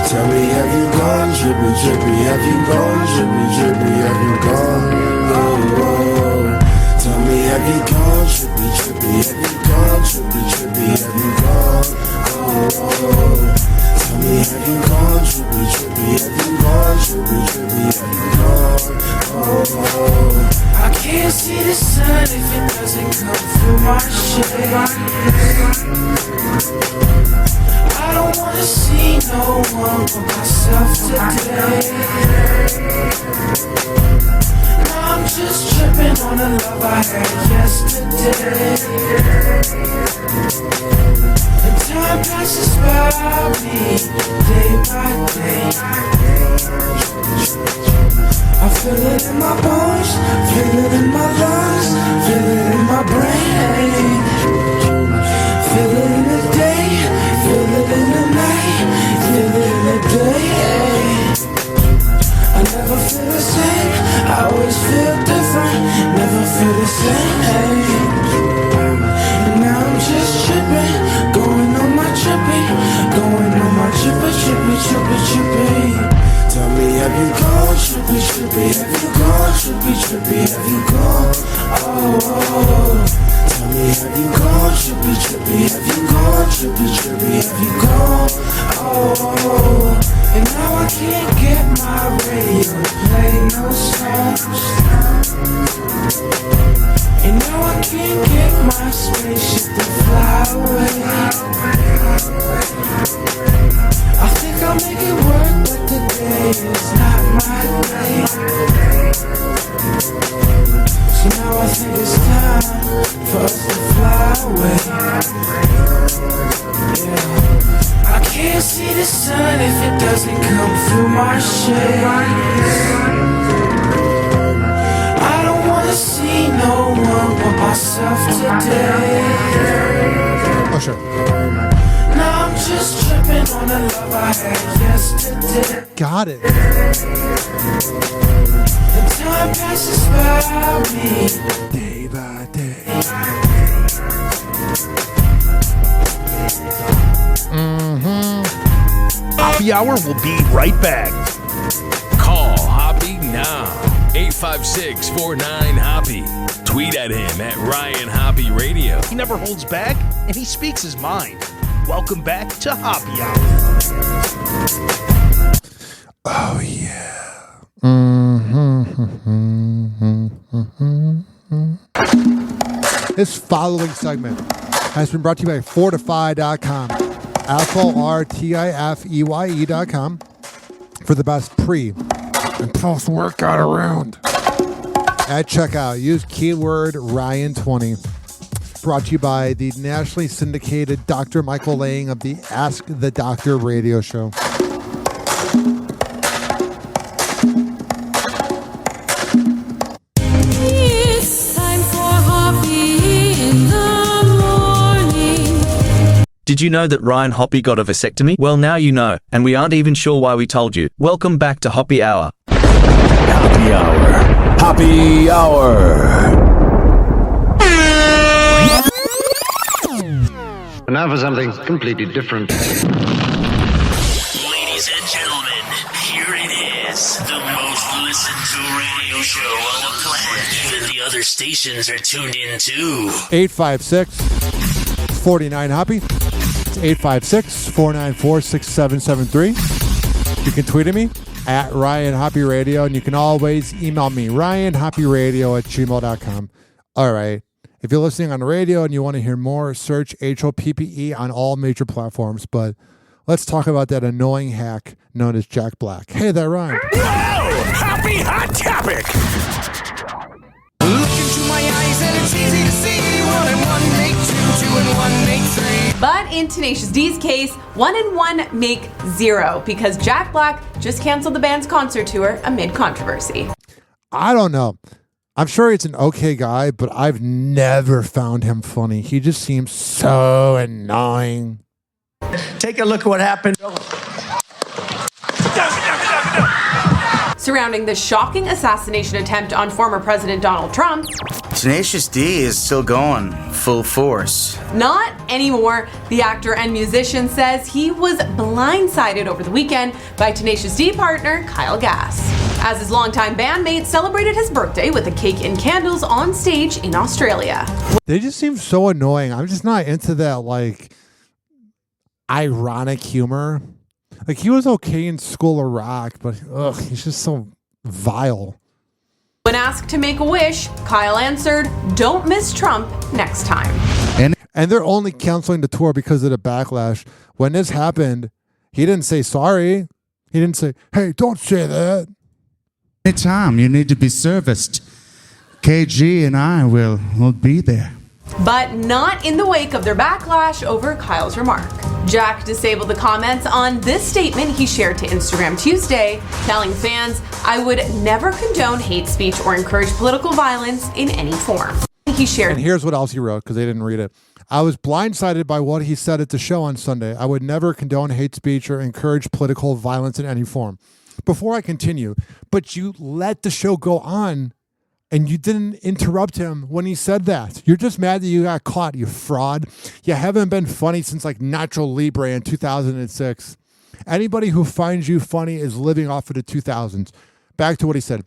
Tell me, have you gone trippy, trippy? Have you gone trippy, trippy? Have you gone, oh? Tell me, have you gone trippy, trippy? Have you gone trippy, trippy? Have you gone, oh? Tell me, have you gone trippy, trippy? Have you gone trippy, trippy? Have you gone, oh? I can't see the sun if it doesn't come through my shade. I don't wanna see no one but myself today. Now I'm just tripping on the love I had yesterday. And time passes by me day by day. I feel it in my bones, feel it in my lungs, feel it in my brain. Feel it in the day, feel it in the night, feel it in the day. I never feel the same, I always feel different, never feel the same. And now I'm just tripping, going on my trippy, going on my trippy, trippy, trippy, trippy. Tell me, have you gone trippy, trippy? Have you gone trippy, trippy? Have you gone, oh? Tell me, have you gone trippy, trippy? Have you gone trippy, trippy? Have you gone, oh? And now I can't get my radio to play no songs. And now I can't get my spaceship to fly away. I think I'll make it work, but today is not my day. So now I think it's time for us to fly away. Yeah. I can't see the sun if it doesn't come through my shades. I don't wanna see no one but myself today. Oh, sure. Now I'm just tripping on the love I had yesterday. Got it. The time passes by me day by day. Hoppe Hour will be right back. Call Hoppe now. 856-49-HOPPE. Tweet at him at Ryan Hoppe Radio. He never holds back, and he speaks his mind. Welcome back to Hoppe Hour. Oh, yeah. This following segment has been brought to you by Fortify.com. FORTIFEYE.com for the best pre and post workout around. At checkout, use keyword Ryan20. Brought to you by the nationally syndicated Dr. Michael Lang of the Ask the Doctor radio show. It's time for Hoppe in the morning. Did you know that Ryan Hoppe got a vasectomy? Well, now you know, and we aren't even sure why we told you. Welcome back to Hoppe Hour. Hoppe Hour. Hoppe Hour. And now for something completely different. Ladies and gentlemen, here it is. The most listened to radio show on the planet. Even the other stations are tuned in too. 856-49-HOPPE. It's 856-494-6773. You can tweet at me at Ryan Hoppe Radio, and you can always email me, ryanhopperadio@gmail.com. All right. If you're listening on the radio and you want to hear more, search HOPPE on all major platforms. But let's talk about that annoying hack known as Jack Black. Hey, that rhymed. Whoa! Happy hot topic! Look into my eyes and it's easy to see. 1 and 1 make 2, 2 and 1 make 3. But in Tenacious D's case, 1 and 1 make 0 because Jack Black just canceled the band's concert tour amid controversy. I don't know. I'm sure he's an okay guy, but I've never found him funny. He just seems so annoying. Take a look at what happened. Surrounding the shocking assassination attempt on former President Donald Trump. Tenacious D is still going full force. Not anymore. The actor and musician says he was blindsided over the weekend by Tenacious D partner Kyle Gass, as his longtime bandmate celebrated his birthday with a cake and candles on stage in Australia. They just seem so annoying. I'm just not into that, like, ironic humor. Like, he was okay in School of Rock, but he's just so vile. When asked to make a wish, Kyle answered, "Don't miss Trump next time." And they're only canceling the tour because of the backlash. When this happened, he didn't say sorry. He didn't say, "Hey, don't say that." Anytime you need to be serviced, KG and I will be there. But not in the wake of their backlash over Kyle's remark. Jack disabled the comments on this statement he shared to Instagram Tuesday, telling fans, "I would never condone hate speech or encourage political violence in any form." He shared. And here's what else he wrote, because they didn't read it. "I was blindsided by what he said at the show on Sunday. I would never condone hate speech or encourage political violence in any form." Before I continue, but you let the show go on and you didn't interrupt him when he said that. You're just mad that you got caught, you fraud. You haven't been funny since like Nacho Libre in 2006. Anybody who finds you funny is living off of the 2000s. Back to what he said.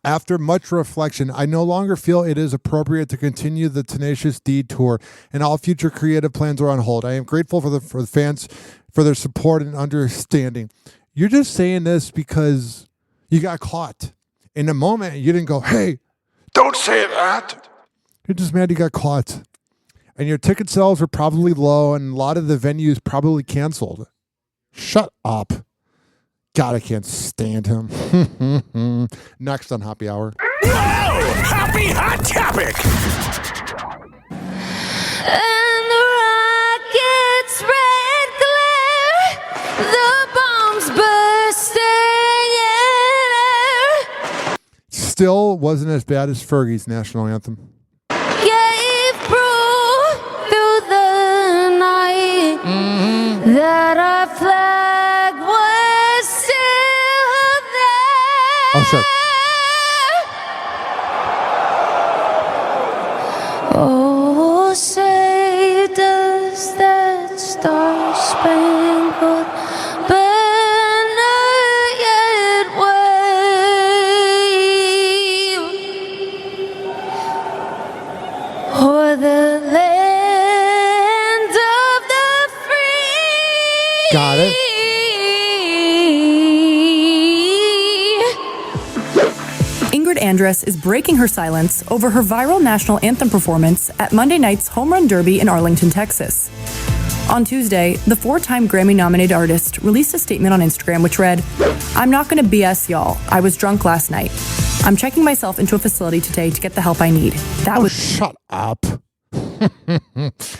"After much reflection, I no longer feel it is appropriate to continue the Tenacious D tour, and all future creative plans are on hold. I am grateful for the fans for their support and understanding. You're just saying this because you got caught. In the moment, you didn't go, hey, don't say that. You're just mad you got caught. And your ticket sales were probably low, and a lot of the venues probably canceled. Shut up. God, I can't stand him. Next on Hoppe Hour. Whoa! Happy Hot Topic! And the rocket's red glare, the bombs bursting in air. Still wasn't as bad as Fergie's national anthem. Gave proof through the night that our flag was still there. Oh, sure. Oh, say does that star-spangled banner yet wave o'er the land of the free? Got it. Ingrid Andress is breaking her silence over her viral national anthem performance at Monday night's Home Run Derby in Arlington, Texas. On Tuesday, the 4-time Grammy-nominated artist released a statement on Instagram which read, "I'm not going to BS y'all. I was drunk last night. I'm checking myself into a facility today to get the help I need." That was shut up.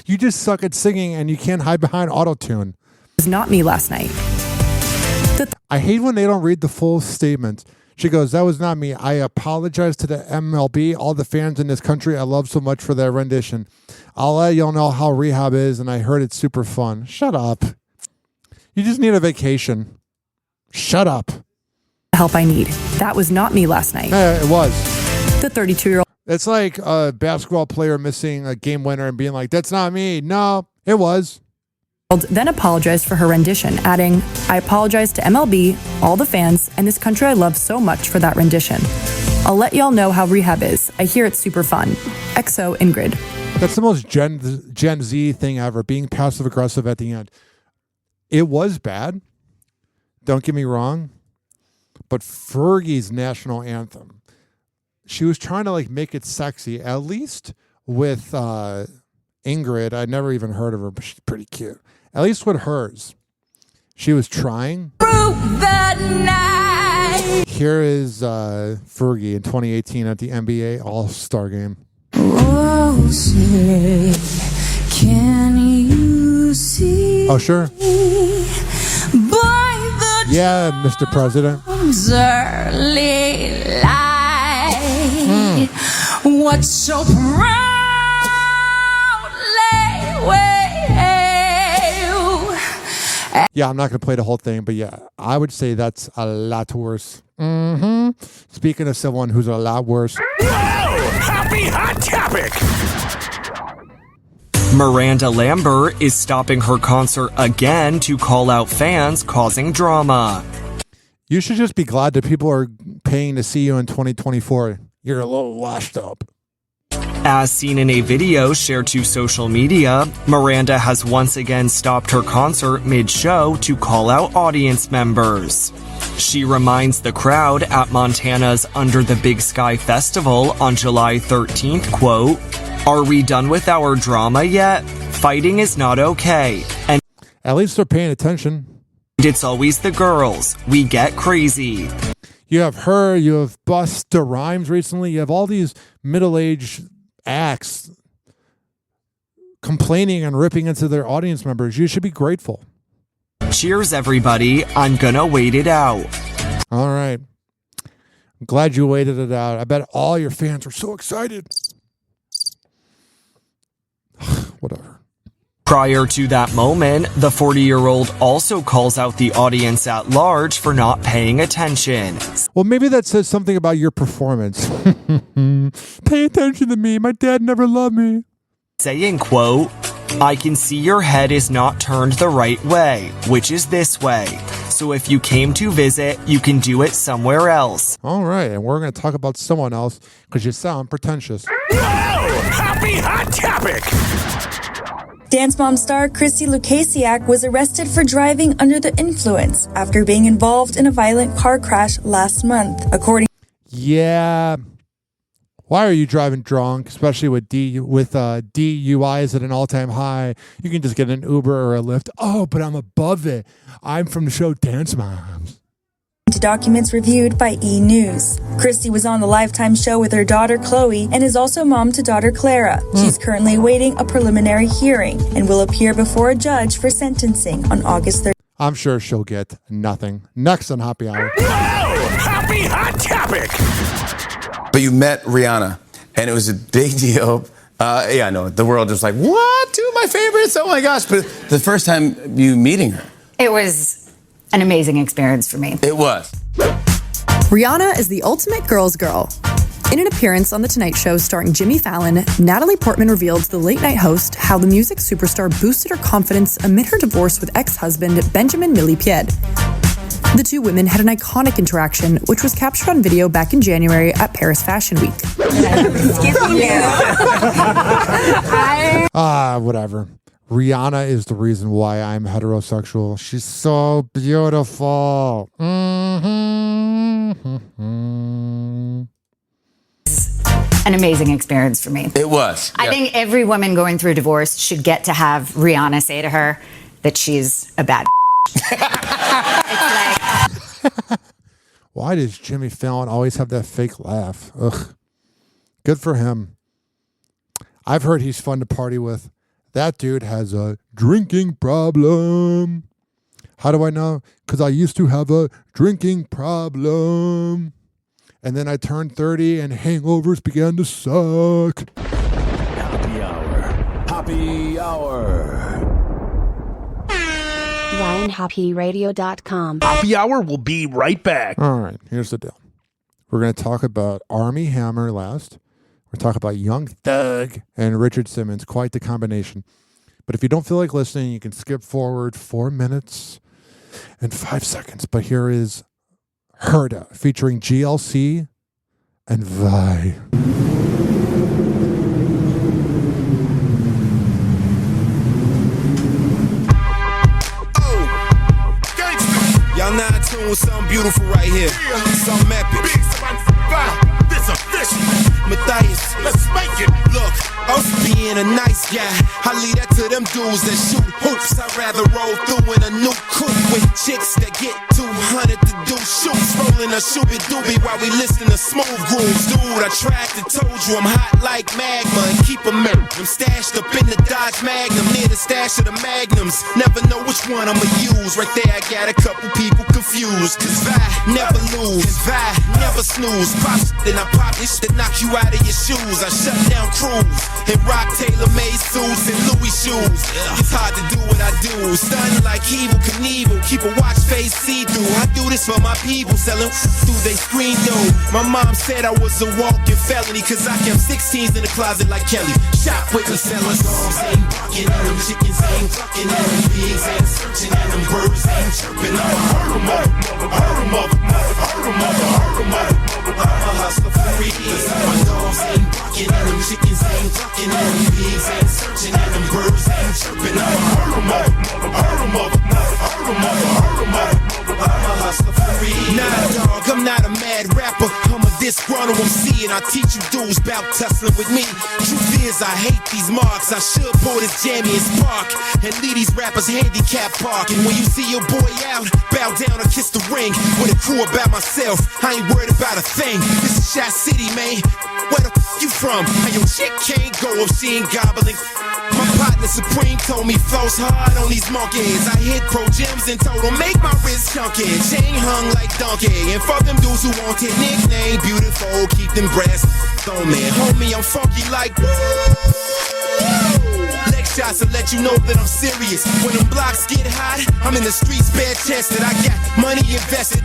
You just suck at singing and you can't hide behind auto-tune. was not me last night. I hate when they don't read the full statement. She goes, "That was not me. I apologize to the MLB, all the fans in this country I love so much for their rendition. I'll let y'all know how rehab is, and I heard it's super fun." Shut up. You just need a vacation. Shut up. The help I need. That was not me last night. It was. The 32-year-old. It's like a basketball player missing a game winner and being like, "That's not me." No, it was. Then apologized for her rendition, adding, "I apologize to MLB, all the fans, and this country I love so much for that rendition. I'll let y'all know how rehab is. I hear it's super fun. XO Ingrid." That's the most Gen Z thing ever, being passive aggressive at the end. It was bad. Don't get me wrong. But Fergie's national anthem, she was trying to like make it sexy, at least with Ingrid. I'd never even heard of her, but she's pretty cute. At least with hers, she was trying. Here is Fergie in 2018 at the NBA All-Star Game. Oh, say, can you see? Oh, sure. By the Yeah, Mr. President. early light, what so proudly wave. Yeah, I'm not going to play the whole thing, but yeah, I would say that's a lot worse. Speaking of someone who's a lot worse. Happy Hot Topic! Miranda Lambert is stopping her concert again to call out fans causing drama. You should just be glad that people are paying to see you in 2024. You're a little washed up. As seen in a video shared to social media, Miranda has once again stopped her concert mid-show to call out audience members. She reminds the crowd at Montana's Under the Big Sky Festival on July 13th, quote, "Are we done with our drama yet? Fighting is not okay. And at least they're paying attention. It's always the girls. We get crazy." You have her, you have Busta Rhymes recently, you have all these middle-aged acts complaining and ripping into their audience members. You should be grateful. Cheers, everybody. I'm gonna wait it out. All right. I'm glad you waited it out. I bet all your fans were so excited. Whatever. Prior to that moment, the 40-year-old also calls out the audience at large for not paying attention. Well, maybe that says something about your performance. Pay attention to me. My dad never loved me. Saying, quote, "I can see your head is not turned the right way, which is this way. So if you came to visit, you can do it somewhere else." All right, and we're going to talk about someone else because you sound pretentious. Whoa! Happy Hot Topic! Dance Mom star Christy Lukasiak was arrested for driving under the influence after being involved in a violent car crash last month, according. Yeah. Why are you driving drunk, especially with DUIs at an all-time high? You can just get an Uber or a Lyft. Oh, but I'm above it. I'm from the show Dance Moms. To documents reviewed by E! News. Christy was on the Lifetime show with her daughter Chloe and is also mom to daughter Clara. She's currently awaiting a preliminary hearing and will appear before a judge for sentencing on August 3rd. I'm sure she'll get nothing. Next on Hoppe Hour. Oh, happy hot topic. But you met Rihanna, and it was a big deal. Yeah, no, the world was like, what? Two of my favorites? Oh my gosh. But the first time you meeting her. It was an amazing experience for me. It was. Rihanna is the ultimate girl's girl. In an appearance on The Tonight Show starring Jimmy Fallon, Natalie Portman revealed to the late-night host how the music superstar boosted her confidence amid her divorce with ex-husband Benjamin Millepied. The two women had an iconic interaction, which was captured on video back in January at Paris Fashion Week. Whatever. Rihanna is the reason why I'm heterosexual. She's so beautiful. An amazing experience for me. It was. I think every woman going through a divorce should get to have Rihanna say to her that she's a bad. Why does Jimmy Fallon always have that fake laugh? Ugh. Good for him. I've heard he's fun to party with. That dude has a drinking problem. How do I know? Because I used to have a drinking problem. And then I turned 30 and hangovers began to suck. Hoppe Hour. Hoppe Hour. RyanHoppeRadio.com. Hoppe Hour will be right back. All right, here's the deal. We're going to talk about Armie Hammer last. We're talking about Young Thug and Richard Simmons. Quite the combination. But if you don't feel like listening, you can skip forward 4 minutes and 5 seconds. But here is Herda featuring GLC and Vi. Y'all now tuned with something beautiful right here. Something epic. This official. Matthias, let's make it. Look, us being a nice guy, I leave that to them dudes that shoot hoops. I'd rather roll through in a new coupe with chicks that get 200 to do shoots. Rolling a shooby doobie while we listen to smooth grooves. Dude, I tried to told you I'm hot like magma and keep them stashed up in the Dodge Magnum near the stash of the Magnums. Never know which one I'ma use. Right there, I got a couple people confused. Cause Vi never lose, Vi never snooze. Pop shit, then I pop this shit, knock you out of your shoes. I shut down crews and rock tailor-made suits and Louis shoes. It's hard to do what I do. Stunning like Evil Knievel, keep a watch face see-through. I do this for my people, selling through they screen though. My mom said I was a walking felony, cause I kept 16s in the closet like Kelly. Shop with the sellers. Dogs ain't barking at them, chickens ain't clucking at them, pigs ain't searching at them, birds ain't chirping. I'ma hurt them up, hurt them up, hurt them up, hurt them up. I'm a hustler for real. My dogs ain't barking at them, chickens ain't clucking at them, pigs ain't searching at them, birds ain't chirping. I'ma hurt them up, hurt them up, hurt them up, hurt them up. I'm a hustler for real. Nah, dog, I'm not a mad rapper. I'm a disgruntled MC, and I teach you dudes about tussling with me. Truth is, I hate these marks. I should pull this jammy and spark and leave these rappers handicap park. And when you see your boy out, bow down or kiss the ring. With a crew about myself, I ain't worried about a thing. This is Shot City, man. Where the f you from? How your chick can't go if she ain't gobbling. My partner Supreme told me flows hard on these monkeys. I hit Pro Gyms and told them make my wrist chunky. Chain hung like donkey. And fuck them dudes who want it nickname beautiful. Keep them breasts on me. Homie, I'm funky like woo. Leg shots to let you know that I'm serious. When them blocks get hot, I'm in the streets bare chested. I got money invested.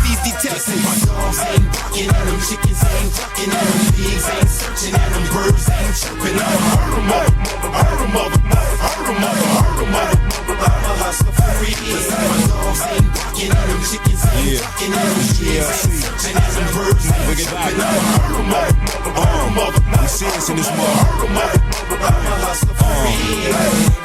These detested. My dogs ain't barking at them, chickens ain't clucking at them, pigs ain't searching at them, birds ain't chirping. I'ma hurt them up, hurt them up, hurt them up, hurt them up. I'm a hustler for real. My dogs ain't barking at them, chickens ain't clucking at them, pigs ain't searching at them, birds ain't chirping. I'ma hurt them up, hurt them up. We serious in this mother.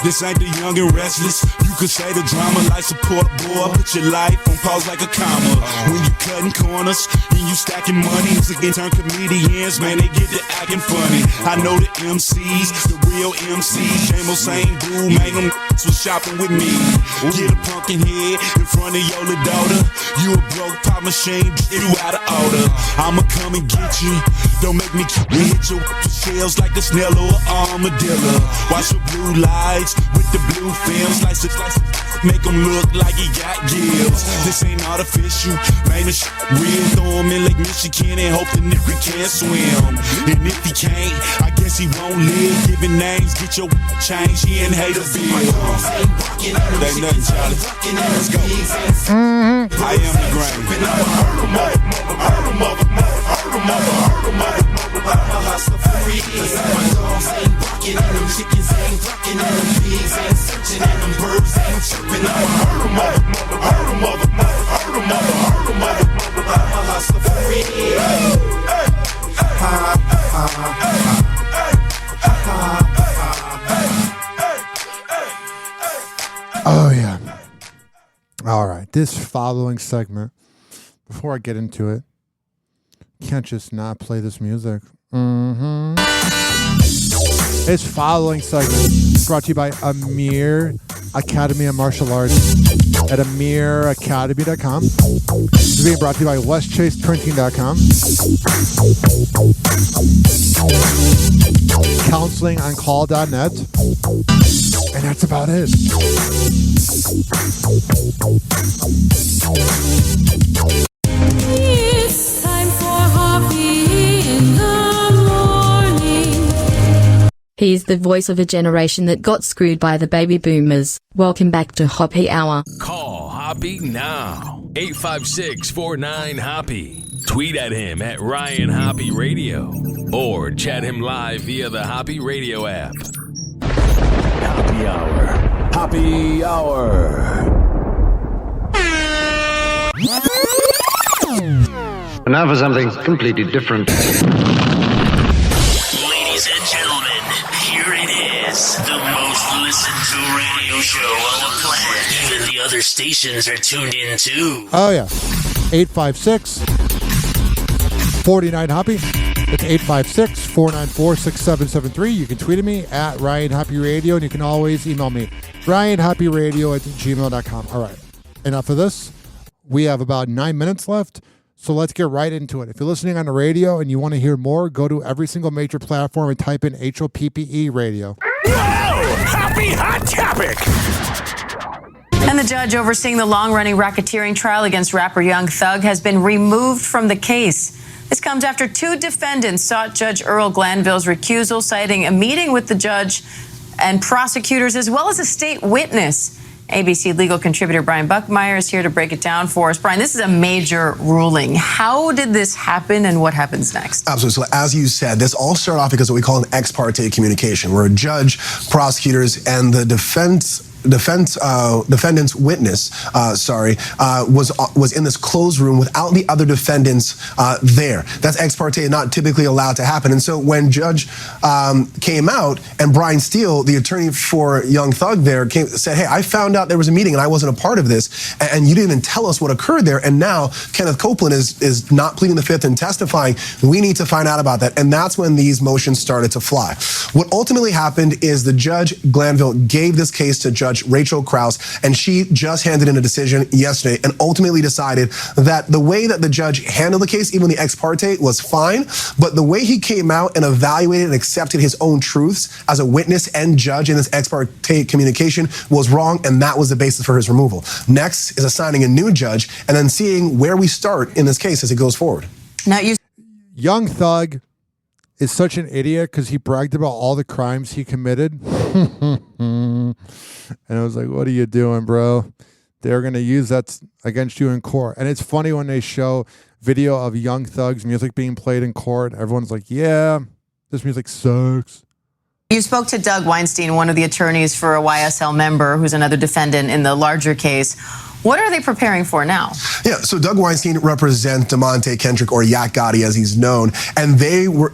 This ain't the young and restless. You could say the drama like support boy. Put your life on pause like a comma. When you cutting corners and you stacking money, it's again turn comedians, man, they get to acting funny. I know the MCs, the real MCs. Shame on same dude, man, them was shopping with me. Get a pumpkin head in front of your little daughter. You a broke pop machine, get you out of order. I'ma come and get you. Don't make me hit your shells like a snail or an armadillo. Watch your blue lights with the blue films, slice it, make him look like he got gills. This ain't artificial, man, it's real. Throw him in Lake Michigan and hope the nigga can't swim. And if he can't, I guess he won't live. Giving names, get your change, he ain't hate a bill. That ain't nothing, Charlie. Let's go. I am the grain. And them chickens ain't clucking, and them pigs ain't searching, and them birds ain't chirping. Oh, yeah. All right. This following segment, before I get into it, can't just not play this music. This following segment brought to you by Amir Academy of Martial Arts at amiracademy.com. This is being brought to you by westchaseprinting.com. counselingoncall.net. And that's about it. It's time for Hoppe in the morning. He's the voice of a generation that got screwed by the baby boomers. Welcome back to Hoppe Hour. Call Hoppe now. 856-49-HOPPE. Tweet at him at Ryan Hoppe Radio. Or chat him live via the Hoppe Radio app. Hoppe Hour. Hoppe Hour. And now for something completely different. Ladies and gentlemen, here it is. The most listened to radio show on the planet. Even the other stations are tuned in too. Oh, yeah. 856-49-HOPPE. It's 856-494-6773. You can tweet at me at Ryan Hoppe Radio, and you can always email me, ryanhopperadio@gmail.com. All right. Enough of this. We have about 9 minutes left, so let's get right into it. If you're listening on the radio and you want to hear more, go to every single major platform and type in HOPPE Radio. Whoa! Happy hot topic! And the judge overseeing the long-running racketeering trial against rapper Young Thug has been removed from the case. This comes after two defendants sought Judge Earl Glanville's recusal, citing a meeting with the judge and prosecutors, as well as a state witness. ABC legal contributor Brian Buckmeyer is here to break it down for us. Brian, this is a major ruling. How did this happen and what happens next? Absolutely. So as you said, this all started off because of what we call an ex parte communication, where a judge, prosecutors, and the defendant's witness, was in this closed room without the other defendants there. That's ex parte, not typically allowed to happen. And so when Judge came out and Brian Steele, the attorney for Young Thug there, said, hey, I found out there was a meeting and I wasn't a part of this, and you didn't even tell us what occurred there, and now Kenneth Copeland is not pleading the fifth and testifying. We need to find out about that. And that's when these motions started to fly. What ultimately happened is the Judge Glanville gave this case to Judge Rachel Krause, and she just handed in a decision yesterday and ultimately decided that the way that the judge handled the case, even the ex parte, was fine, but the way he came out and evaluated and accepted his own truths as a witness and judge in this ex parte communication was wrong, and that was the basis for his removal. Next is assigning a new judge and then seeing where we start in this case as it goes forward. Now, Young Thug is such an idiot because he bragged about all the crimes he committed. And I was like, what are you doing, bro? They're going to use that against you in court. And it's funny when they show video of Young Thug's music being played in court. Everyone's like, yeah, this music sucks. You spoke to Doug Weinstein, one of the attorneys for a YSL member who's another defendant in the larger case. What are they preparing for now? Yeah, so Doug Weinstein represents DeMonte Kendrick, or Yak Gotti as he's known, and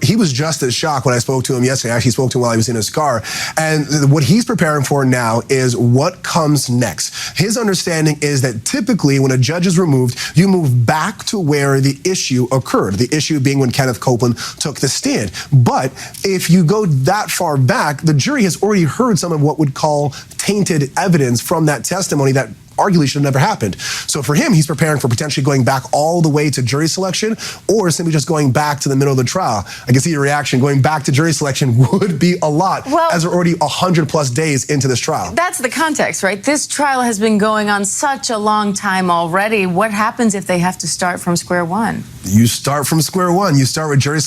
he was just as shocked when I spoke to him yesterday. I actually spoke to him while he was in his car, and what he's preparing for now is what comes next. His understanding is that typically when a judge is removed, you move back to where the issue occurred, the issue being when Kenneth Copeland took the stand. But if you go that far back, the jury has already heard some of what would call tainted evidence from that testimony that arguably should have never happened. So for him, he's preparing for potentially going back all the way to jury selection, or simply just going back to the middle of the trial. I can see your reaction. Going back to jury selection would be a lot, as we're already 100+ days into this trial. That's the context, right? This trial has been going on such a long time already. What happens if they have to start from square one? You start from square one. You start with jury.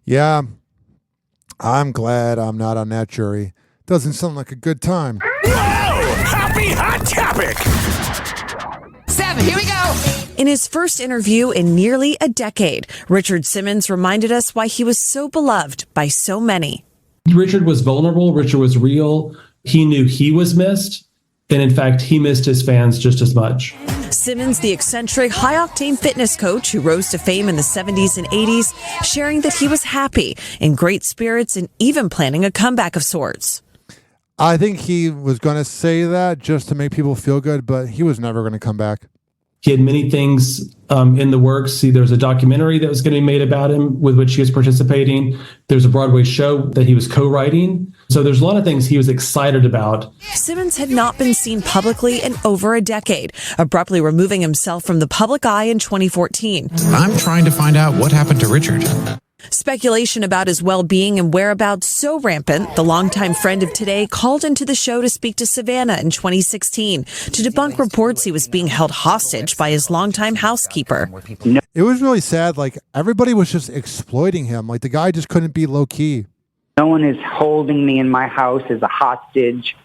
Yeah, I'm glad I'm not on that jury. Doesn't sound like a good time. Happy Hot Topic! 7, here we go! In his first interview in nearly a decade, Richard Simmons reminded us why he was so beloved by so many. Richard was vulnerable. Richard was real. He knew he was missed. And in fact, he missed his fans just as much. Simmons, the eccentric, high-octane fitness coach who rose to fame in the 70s and 80s, sharing that he was happy, in great spirits, and even planning a comeback of sorts. I think he was going to say that just to make people feel good, but he was never going to come back. He had many things in the works. See, there's a documentary that was going to be made about him with which he was participating. There's a Broadway show that he was co-writing. So there's a lot of things he was excited about. Simmons had not been seen publicly in over a decade, abruptly removing himself from the public eye in 2014. I'm trying to find out what happened to Richard. Speculation about his well-being and whereabouts so rampant, the longtime friend of Today called into the show to speak to Savannah in 2016 to debunk reports he was being held hostage by his longtime housekeeper. It was really sad. Like, everybody was just exploiting him. Like, the guy just couldn't be low-key. No one is holding me in my house as a hostage.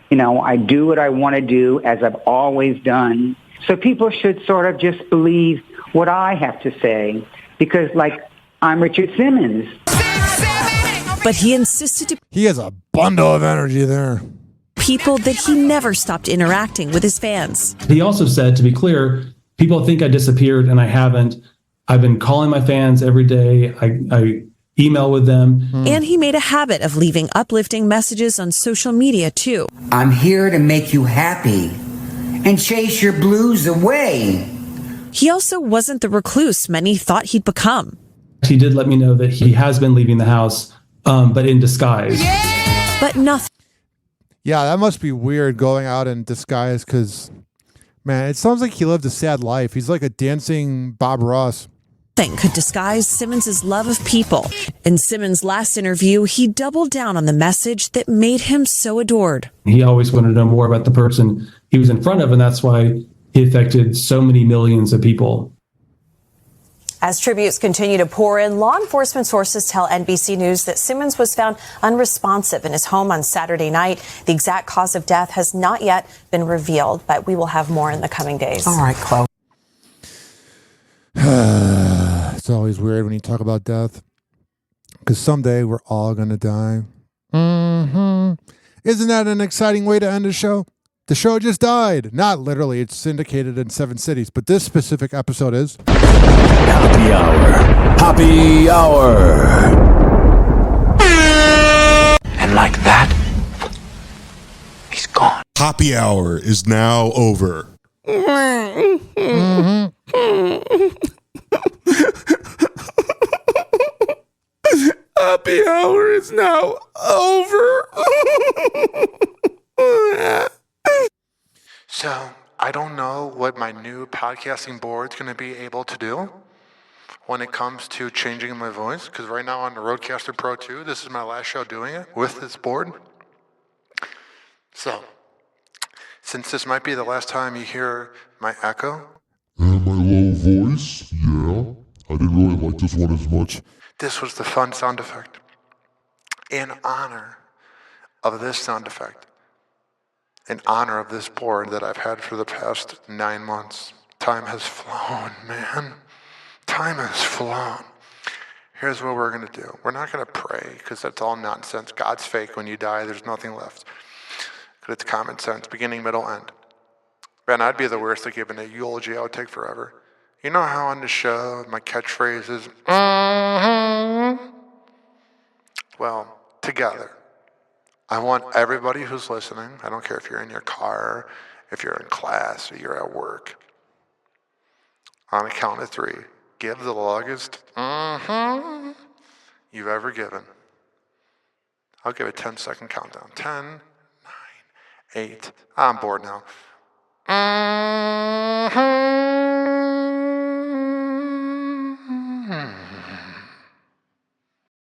You know, I do what I want to do, as I've always done. So people should sort of just believe what I have to say, because, like, I'm Richard Simmons. But he insisted he has a bundle of energy there. People that he never stopped interacting with his fans. He also said, to be clear, people think I disappeared and I haven't. I've been calling my fans every day. I email with them. And he made a habit of leaving uplifting messages on social media too. I'm here to make you happy and chase your blues away. He also wasn't the recluse many thought he'd become. He did let me know that he has been leaving the house, but in disguise. Yeah! But nothing. Yeah, that must be weird going out in disguise because, man, it sounds like he lived a sad life. He's like a dancing Bob Ross. Nothing could disguise Simmons' love of people. In Simmons' last interview, he doubled down on the message that made him so adored. He always wanted to know more about the person he was in front of, and that's why he affected so many millions of people. As tributes continue to pour in, law enforcement sources tell NBC News that Simmons was found unresponsive in his home on Saturday night. The exact cause of death has not yet been revealed, but we will have more in the coming days. All right, Chloe. It's always weird when you talk about death, because someday we're all going to die. Isn't that an exciting way to end a show? The show just died. Not literally, it's syndicated in 7 cities, but this specific episode is Happy Hour. Happy Hour. And like that, he's gone. Happy Hour is now over. Happy Hour is now over. So, I don't know what my new podcasting board's going to be able to do when it comes to changing my voice, because right now on the Rodecaster Pro 2, this is my last show doing it with this board. So, since this might be the last time you hear my echo. And my low voice, yeah. I didn't really like this one as much. This was the fun sound effect. In honor of this sound effect. In honor of this board that I've had for the past 9 months. Time has flown, man. Time has flown. Here's what we're going to do. We're not going to pray, because that's all nonsense. God's fake. When you die, there's nothing left. Because it's common sense, beginning, middle, end. Man, I'd be the worst at giving a eulogy. I would take forever. You know how on the show my catchphrase is, Well, together. I want everybody who's listening, I don't care if you're in your car, if you're in class, or you're at work, on a count of 3, give the longest you've ever given. I'll give a 10-second countdown. 10, 9, 8, I'm bored now.